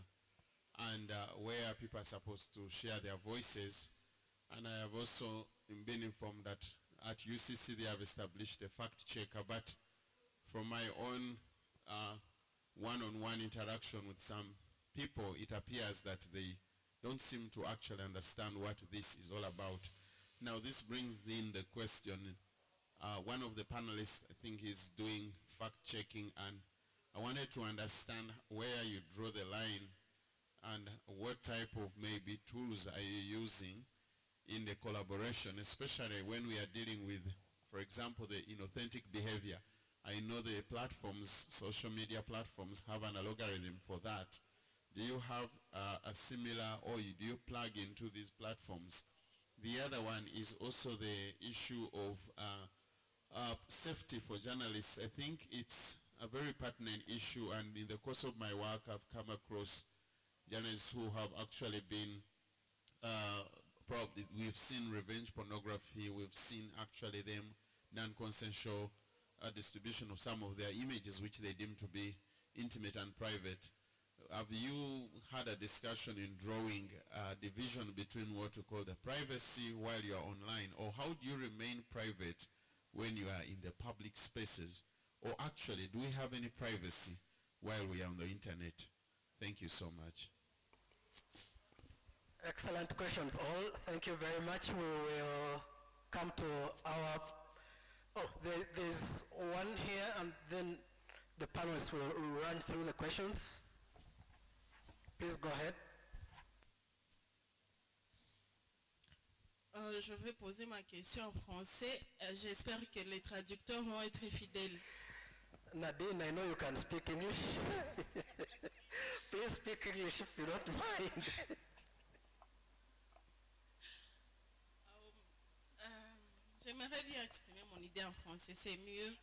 and where people are supposed to share their voices. And I have also been informed that at UCC they have established a fact checker, but from my own one-on-one interaction with some people, it appears that they don't seem to actually understand what this is all about. Now this brings in the question, one of the panelists I think is doing fact-checking, and I wanted to understand where you draw the line and what type of maybe tools are you using in the collaboration, especially when we are dealing with, for example, the inauthentic behavior. I know the platforms, social media platforms, have an algorithm for that. Do you have a similar, or do you plug into these platforms? The other one is also the issue of safety for journalists. I think it's a very pertinent issue, and in the course of my work I've come across journalists who have actually been, probably we've seen revenge pornography, we've seen actually them non-consensual distribution of some of their images which they deem to be intimate and private. Have you had a discussion in drawing a division between what we call the privacy while you are online, or how do you remain private when you are in the public spaces? Or actually, do we have any privacy while we are on the internet? Thank you so much. Excellent questions all. Thank you very much. We will come to our... Oh, there's one here, and then the panelists will run through the questions. Please go ahead. Je vais poser ma question en français. J'espère que les traducteurs vont être fidèles. Nadine, I know you can speak English. Please speak English if you don't mind. J'aimerais bien exprimer mon idée en français, c'est mieux.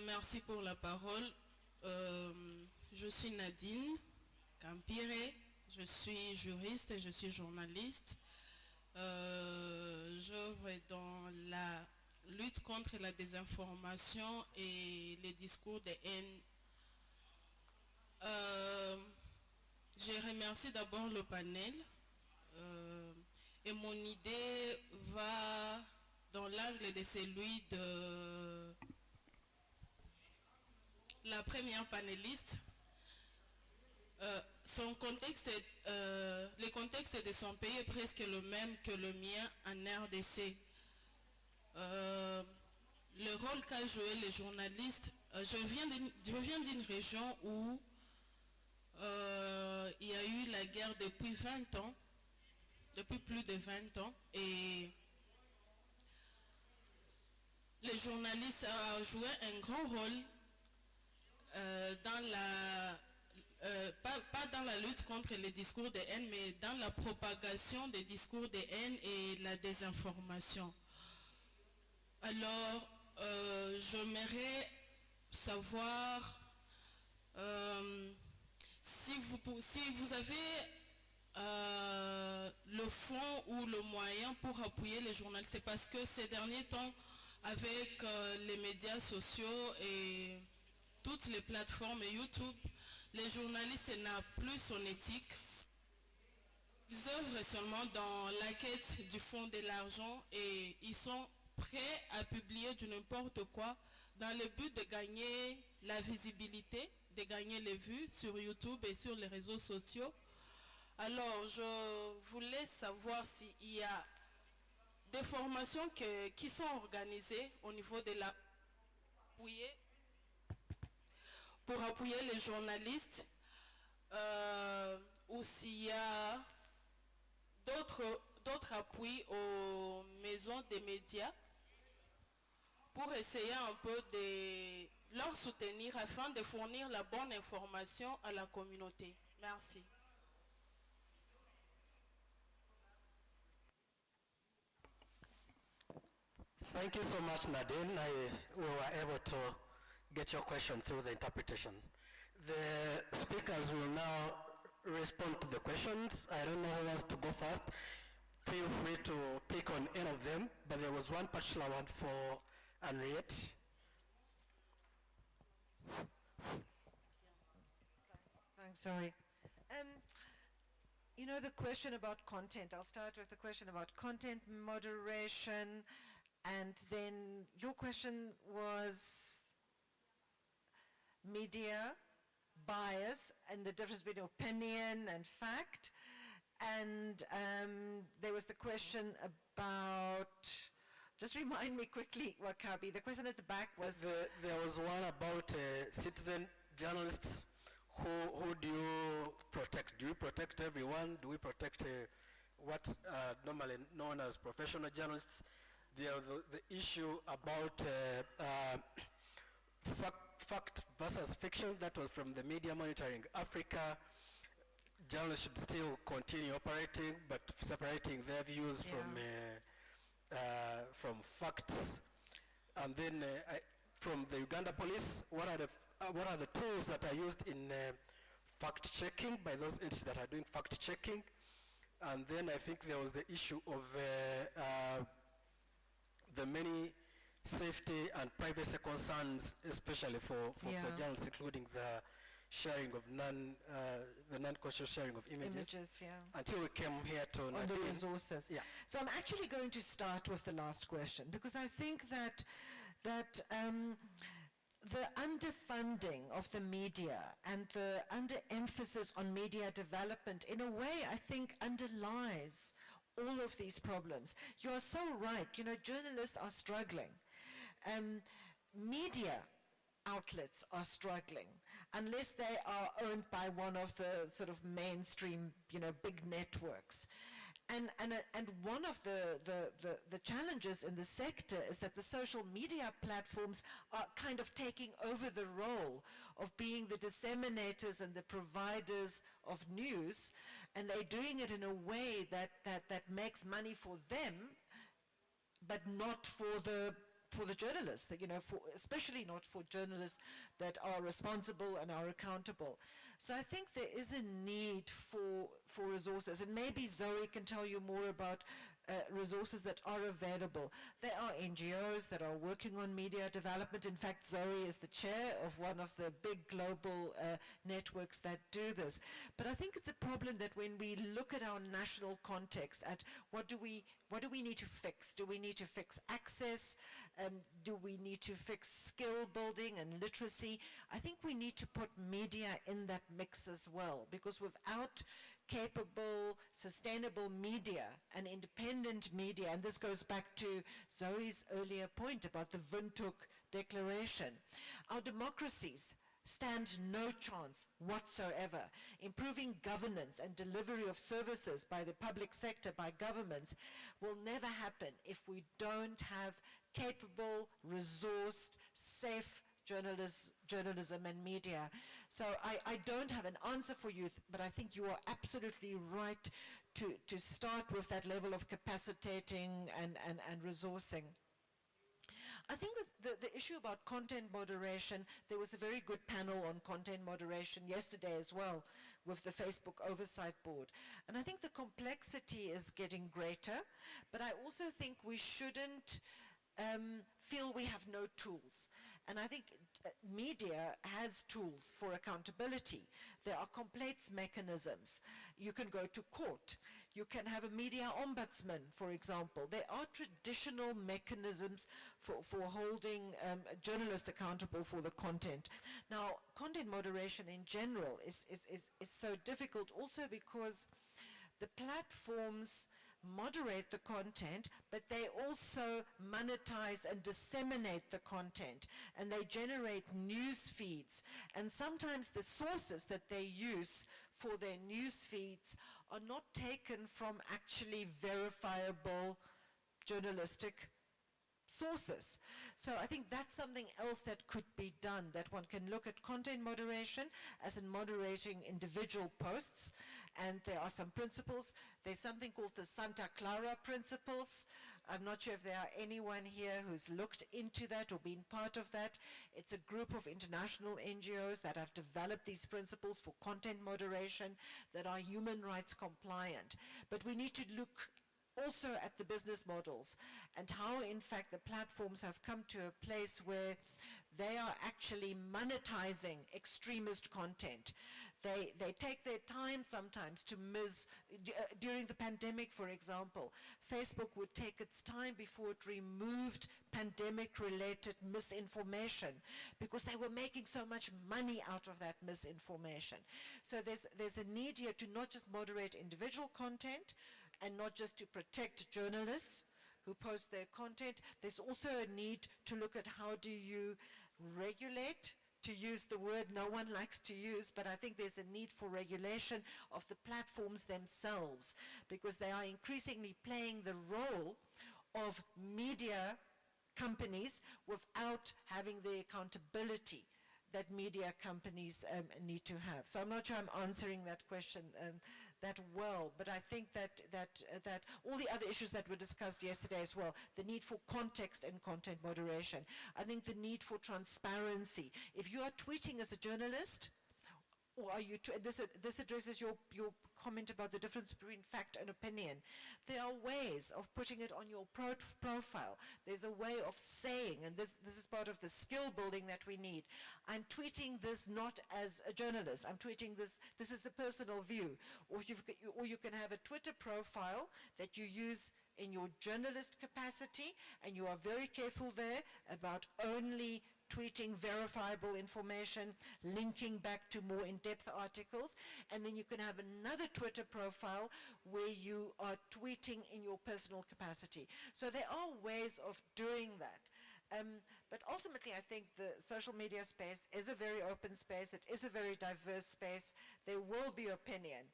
Merci pour la parole. Je suis Nadine Campire, je suis juriste et je suis journaliste. J'œuvre dans la lutte contre la désinformation et les discours de haine. Je remercie d'abord le panel et mon idée va dans l'angle de celui de la première panéliste. Le contexte de son pays est presque le même que le mien en RDC. Le rôle qu'a joué les journalistes, je viens d'une région où il y a eu la guerre depuis 20 ans, depuis plus de 20 ans, et les journalistes ont joué un grand rôle dans la... pas dans la lutte contre les discours de haine, mais dans la propagation des discours de haine et la désinformation. Alors, j'aimerais savoir si vous avez le fonds ou le moyen pour appuyer les journalistes. C'est parce que ces derniers temps, avec les médias sociaux et toutes les plateformes et YouTube, les journalistes n'ont plus son éthique. Ils œuvrent seulement dans la quête du fond de l'argent et ils sont prêts à publier du n'importe quoi dans le but de gagner la visibilité, de gagner les vues sur YouTube et sur les réseaux sociaux. Alors, je voulais savoir s'il y a des formations qui sont organisées au niveau de la... pour appuyer les journalistes, ou s'il y a d'autres d'autres appuis aux maisons des médias pour essayer un peu de leur soutenir afin de fournir la bonne information à la communauté. Merci. Thank you so much, Nadine. We were able to get your question through the interpretation. The speakers will now respond to the questions. I don't know who wants to go first. Feel free to pick on any of them, but there was one particular one for Henriette. Thanks, Zoe. You know, the question about content, I'll start with the question about content moderation, and then your question was media bias and the difference between opinion and fact. And there was the question about, just remind me quickly, Wakabi, the question at the back was... There was one about citizen journalists. Who do you protect? Do you protect everyone? Do we protect what normally known as professional journalists? The issue about fact versus fiction, that was from the Media Monitoring Africa. Journalists should still continue operating, but separating their views from facts. And then from the Uganda police, what are the tools that are used in fact checking by those entities that are doing fact checking? And then I think there was the issue of the many safety and privacy concerns, especially for journalists, including the sharing of the non-conscious sharing of images. Until we came here to on the resources. Yeah. So I'm actually going to start with the last question, because I think that the underfunding of the media and the underemphasis on media development, in a way, I think underlies all of these problems. You are so right. You know, journalists are struggling. Media outlets are struggling unless they are owned by one of the sort of mainstream, you know, big networks. And one of the challenges in the sector is that the social media platforms are kind of taking over the role of being the disseminators and the providers of news, and they're doing it in a way that makes money for them, but not for the journalists, that, you know, especially not for journalists that are responsible and are accountable. So I think there is a need for resources, and maybe Zoe can tell you more about resources that are available. There are NGOs that are working on media development. In fact, Zoe is the chair of one of the big global networks that do this. But I think it's a problem that when we look at our national context, at what do we need to fix? Do we need to fix access? Do we need to fix skill building and literacy? I think we need to put media in that mix as well, because without capable, sustainable media and independent media, and this goes back to Zoe's earlier point about the Windhoek Declaration, our democracies stand no chance whatsoever. Improving governance and delivery of services by the public sector, by governments, will never happen if we don't have capable, resourced, safe journalism and media. So I don't have an answer for you, but I think you are absolutely right to start with that level of capacitating and resourcing. I think that the issue about content moderation, there was a very good panel on content moderation yesterday as well with the Facebook Oversight Board. And I think the complexity is getting greater, but I also think we shouldn't feel we have no tools. And I think media has tools for accountability. There are complaints mechanisms. You can go to court. You can have a media ombudsman, for example. There are traditional mechanisms for holding journalists accountable for the content. Now, content moderation in general is so difficult also because the platforms moderate the content, but they also monetize and disseminate the content, and they generate news feeds, and sometimes the sources that they use for their news feeds are not taken from actually verifiable journalistic sources. So I think that's something else that could be done, that one can look at content moderation as in moderating individual posts, and there are some principles. There's something called the Santa Clara principles. I'm not sure if there are anyone here who's looked into that or been part of that. It's a group of international NGOs that have developed these principles for content moderation that are human rights compliant. But we need to look also at the business models and how, in fact, the platforms have come to a place where they are actually monetizing extremist content. They take their time sometimes to during the pandemic, for example, Facebook would take its time before it removed pandemic-related misinformation because they were making so much money out of that misinformation. So there's a need here to not just moderate individual content, and not just to protect journalists who post their content. There's also a need to look at how do you regulate, to use the word no one likes to use, but I think there's a need for regulation of the platforms themselves, because they are increasingly playing the role of media companies without having the accountability that media companies need to have. So I'm not sure I'm answering that question that well, but I think that all the other issues that were discussed yesterday as well, the need for context and content moderation, I think the need for transparency. If you are tweeting as a journalist, or are you, this addresses your comment about the difference between fact and opinion. There are ways of putting it on your profile. There's a way of saying, and this is part of the skill building that we need. I'm tweeting this not as a journalist. I'm tweeting this is a personal view. Or you can have a Twitter profile that you use in your journalist capacity, and you are very careful there about only tweeting verifiable information, linking back to more in-depth articles, and then you can have another Twitter profile where you are tweeting in your personal capacity. So there are ways of doing that. But ultimately, I think the social media space is a very open space. It is a very diverse space. There will be opinion,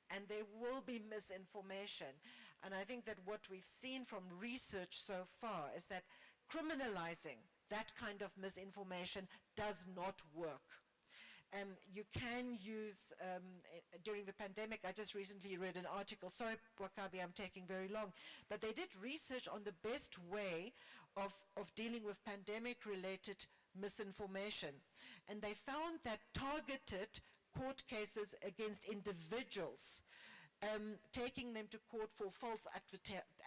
and there will be misinformation. And I think that what we've seen from research so far is that criminalizing that kind of misinformation does not work. You can use, during the pandemic, I just recently read an article, sorry Wakabi, I'm taking very long, but they did research on the best way of dealing with pandemic-related misinformation. And they found that targeted court cases against individuals, taking them to court for false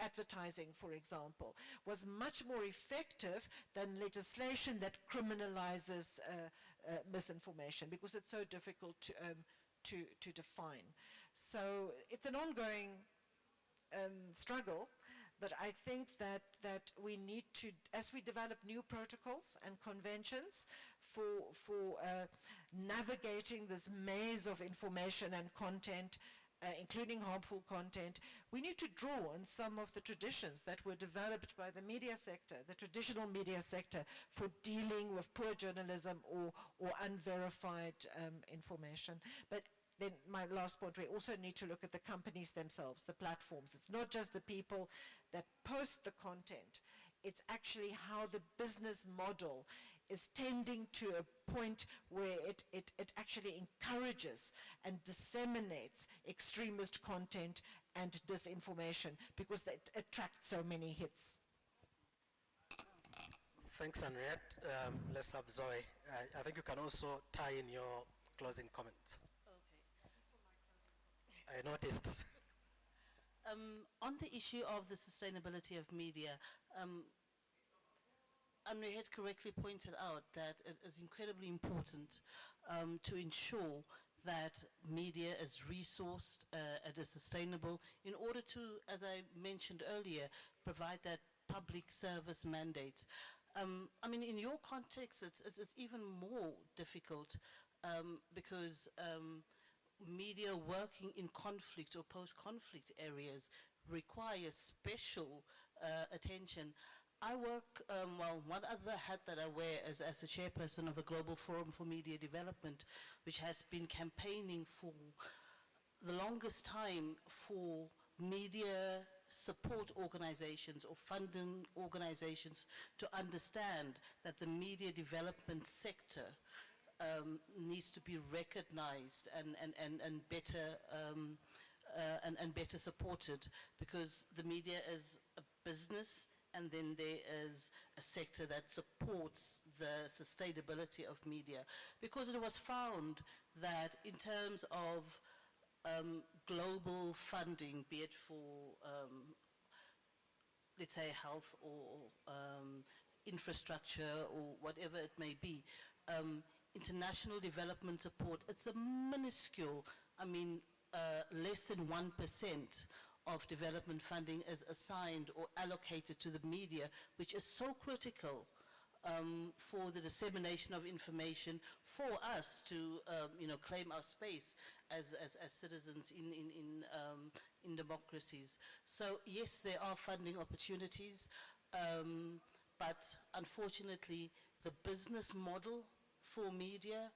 advertising, for example, was much more effective than legislation that criminalizes misinformation, because it's so difficult to define. So it's an ongoing struggle, but I think that we need to, as we develop new protocols and conventions for navigating this maze of information and content, including harmful content, we need to draw on some of the traditions that were developed by the media sector, the traditional media sector, for dealing with poor journalism or unverified information. But then my last point, we also need to look at the companies themselves, the platforms. It's not just the people that post the content, it's actually how the business model is tending to a point where it actually encourages and disseminates extremist content and disinformation, because it attracts so many hits. Thanks, Henriette. Let's have Zoe. I think you can also tie in your closing comment. Okay. I noticed. On the issue of the sustainability of media, Henriette correctly pointed out that it is incredibly important to ensure that media is resourced and is sustainable in order to, as I mentioned earlier, provide that public service mandate. I mean, in your context, it's even more difficult because media working in conflict or post-conflict areas require special attention. I work, well, one other hat that I wear is as a chairperson of the Global Forum for Media Development, which has been campaigning for the longest time for media support organizations or funding organizations to understand that the media development sector needs to be recognized and better and better supported, because the media is a business, and then there is a sector that supports the sustainability of media. Because it was found that in terms of global funding, be it for let's say health or infrastructure or whatever it may be, international development support, it's a minuscule, I mean, less than 1% of development funding is assigned or allocated to the media, which is so critical for the dissemination of information, for us to claim our space as citizens in democracies. So yes, there are funding opportunities, but unfortunately the business model for media,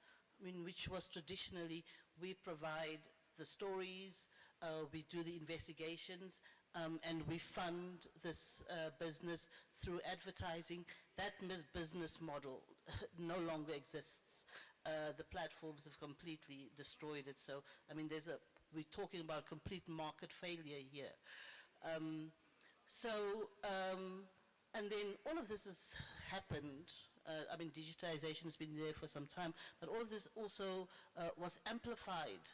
which was traditionally we provide the stories, we do the investigations, and we fund this business through advertising. That business model no longer exists. The platforms have completely destroyed it. So, I mean, we're talking about complete market failure here. And then all of this has happened. I mean, digitization has been there for some time, but all of this also was amplified,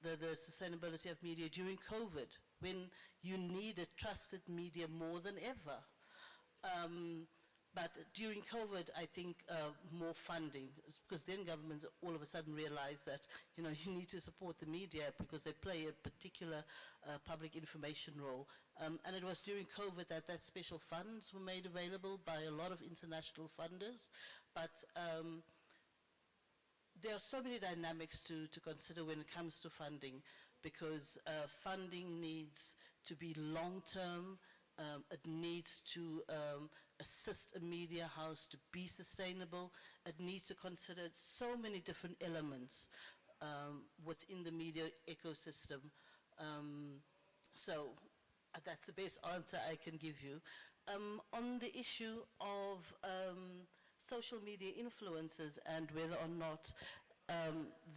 the sustainability of media during COVID, when you needed trusted media more than ever. But during COVID, I think more funding, because then governments all of a sudden realized that, you need to support the media because they play a particular public information role. And it was during COVID that special funds were made available by a lot of international funders. But there are so many dynamics to consider when it comes to funding, because funding needs to be long-term. It needs to assist a media house to be sustainable. It needs to consider so many different elements within the media ecosystem. So that's the best answer I can give you. On the issue of social media influencers and whether or not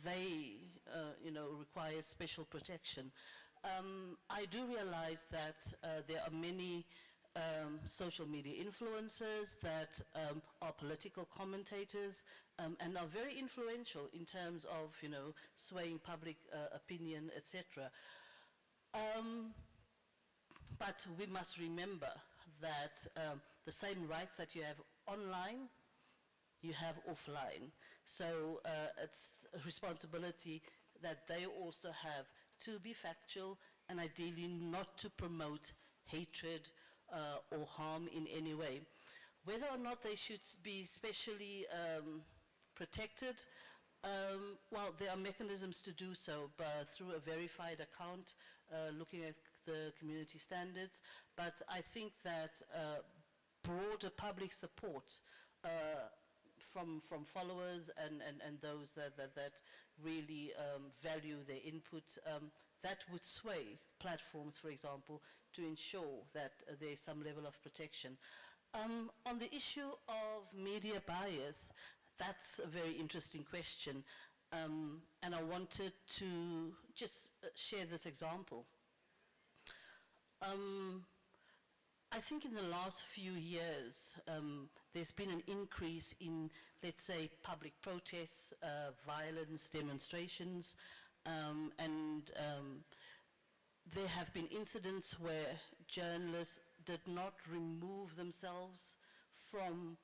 they require special protection, I do realize that there are many social media influencers that are political commentators and are very influential in terms of swaying public opinion, etc. But we must remember that the same rights that you have online, you have offline. So it's a responsibility that they also have to be factual and ideally not to promote hatred or harm in any way. Whether or not they should be specially protected, well, there are mechanisms to do so, but through a verified account, looking at the community standards. But I think that broader public support from followers and those that really value their input, that would sway platforms, for example, to ensure that there is some level of protection. On the issue of media bias, that's a very interesting question. And I wanted to just share this example. I think in the last few years, there's been an increase in, let's say, public protests, violence, demonstrations, and there have been incidents where journalists did not remove themselves from,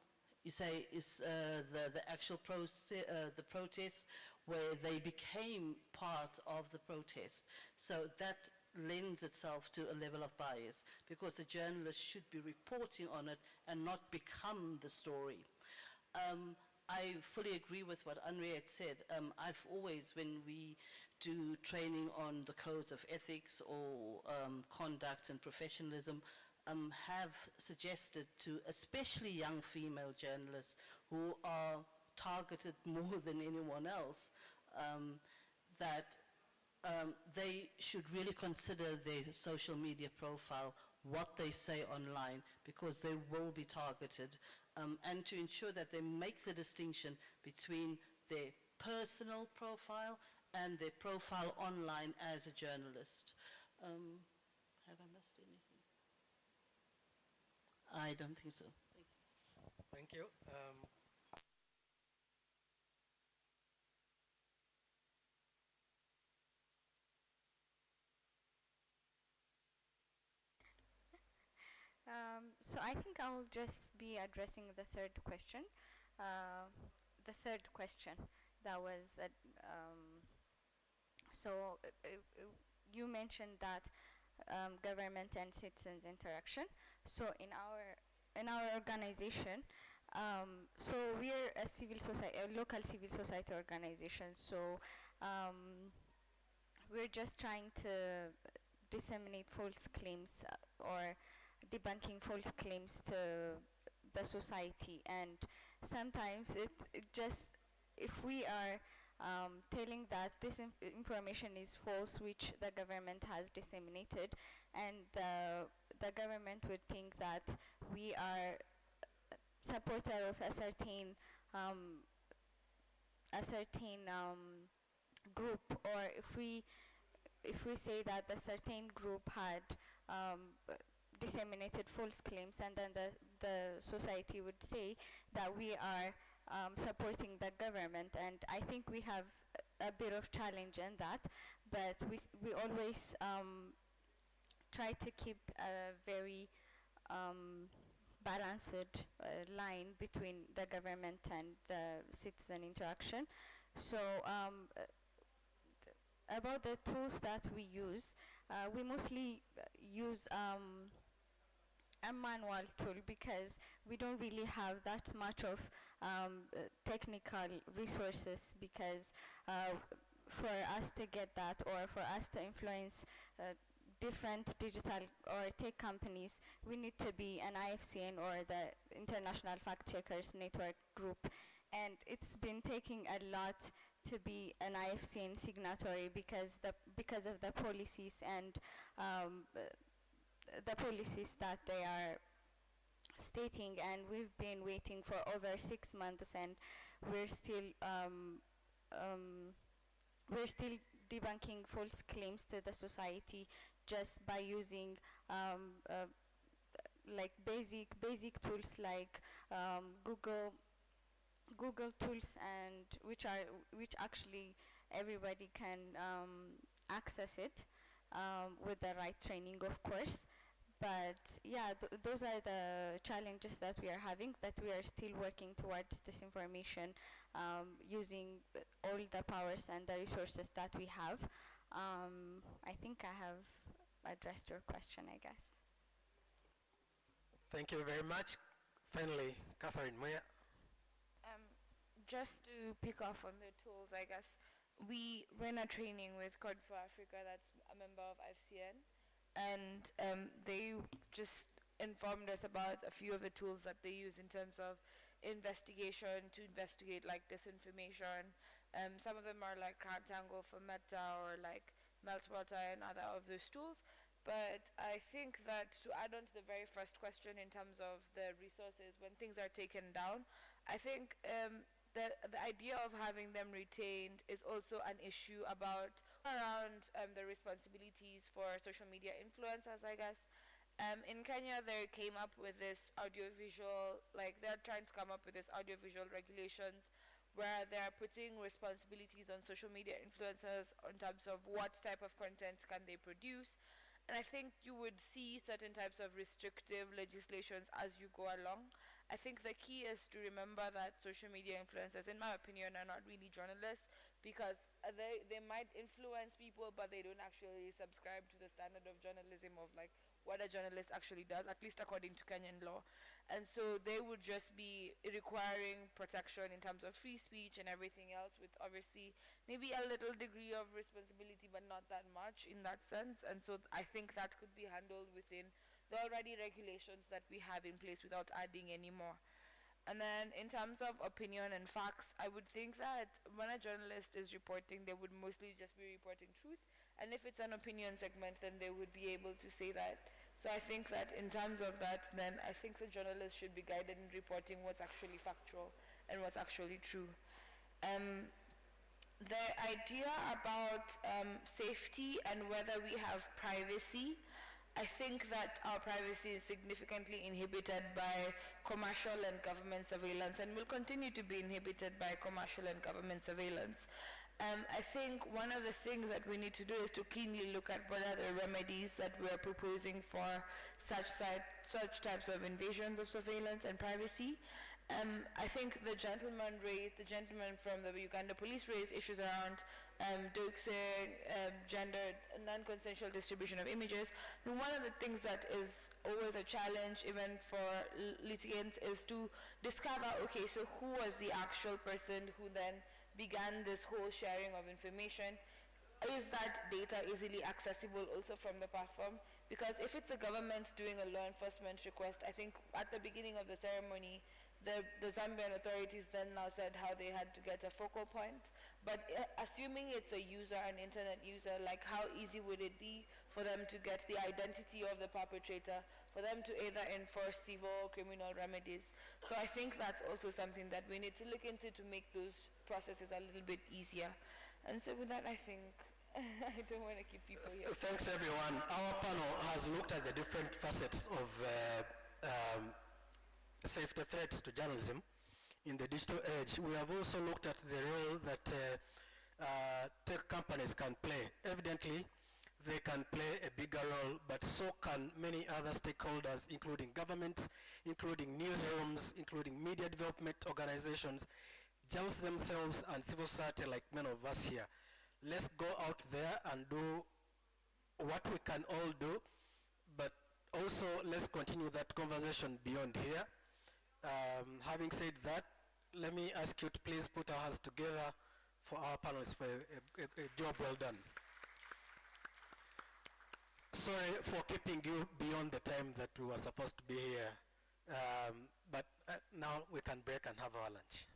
you say, the actual the protest, where they became part of the protest. So that lends itself to a level of bias, because the journalist should be reporting on it and not become the story. I fully agree with what Henriette said. I've always, when we do training on the codes of ethics or conduct and professionalism, have suggested to especially young female journalists who are targeted more than anyone else, that they should really consider their social media profile, what they say online, because they will be targeted, and to ensure that they make the distinction between their personal profile and their profile online as a journalist. Have I missed anything? I don't think so. Thank you. So I think I'll just be addressing the third question. The third question that was, you mentioned that government and citizens interaction. So in our organization, so we're a local civil society organization. So we're just trying to disseminate false claims or debunking false claims to the society, and sometimes it just, if we are telling that this information is false, which the government has disseminated, and the government would think that we are supporter of a certain group, or if we say that a certain group had disseminated false claims, and then the society would say that we are supporting the government, and I think we have a bit of challenge in that, but we always try to keep a very balanced line between the government and the citizen interaction. So about the tools that we use, we mostly use a manual tool, because we don't really have that much of technical resources, because for us to get that, or for us to influence different digital or tech companies, we need to be an IFCN, or the International Fact Checkers Network group, and it's been taking a lot to be an IFCN signatory, because of the policies and the policies that they are stating, and we've been waiting for over 6 months, and we're still debunking false claims to the society just by using like basic tools like Google tools, and which actually everybody can access it with the right training, of course. But yeah, those are the challenges that we are having, that we are still working towards disinformation, using all the powers and the resources that we have. I think I have addressed your question, I guess. Thank you very much. Finally, Catherine Moya. Just to pick off on the tools, I guess, we ran a training with FIFAfrica, that's a member of FCN, and they just informed us about a few of the tools that they use in terms of investigation, to investigate like disinformation. Some of them are like Rectangle for Meta, or like Meltwater, and other of those tools. But I think that to add on to the very first question in terms of the resources, when things are taken down, I think the idea of having them retained is also an issue around the responsibilities for social media influencers, I guess. In Kenya, they came up with this audiovisual, like they're trying to come up with this audiovisual regulations where they're putting responsibilities on social media influencers in terms of what type of content can they produce. And I think you would see certain types of restrictive legislations as you go along. I think the key is to remember that social media influencers, in my opinion, are not really journalists, because they might influence people, but they don't actually subscribe to the standard of journalism of like what a journalist actually does, at least according to Kenyan law. And so they would just be requiring protection in terms of free speech and everything else, with obviously maybe a little degree of responsibility, but not that much in that sense. And so I think that could be handled within the already regulations that we have in place without adding any more. And then in terms of opinion and facts, I would think that when a journalist is reporting, they would mostly just be reporting truth. And if it's an opinion segment, then they would be able to say that. So I think that in terms of that, then I think the journalist should be guided in reporting what's actually factual and what's actually true. The idea about safety and whether we have privacy, I think that our privacy is significantly inhibited by commercial and government surveillance and will continue to be inhibited by commercial and government surveillance. I think one of the things that we need to do is to keenly look at what are the remedies that we are proposing for such types of invasions of surveillance and privacy. I think the gentleman from the Uganda police raised issues around doxing, gender, non-consensual distribution of images. And one of the things that is always a challenge even for litigants is to discover, okay, so who was the actual person who then began this whole sharing of information? Is that data easily accessible also from the platform? Because if it's a government doing a law enforcement request, I think at the beginning of the ceremony, the Zambian authorities then now said how they had to get a focal point. But assuming it's a user, an internet user, like how easy would it be for them to get the identity of the perpetrator, for them to either enforce civil or criminal remedies? So I think that's also something that we need to look into to make those processes a little bit easier. And so with that, I think I don't want to keep people here. Thanks, everyone. Our panel has looked at the different facets of safety threats to journalism in the digital age. We have also looked at the role that tech companies can play. Evidently, they can play a bigger role, but so can many other stakeholders, including governments, including newsrooms, including media development organizations, journalists themselves, and civil society like many of us here. Let's go out there and do what we can all do, but also let's continue that conversation beyond here. Having said that, let me ask you to please put our hands together for our panelists for a job well done. Sorry for keeping you beyond the time that we were supposed to be here, but now we can break and have our lunch.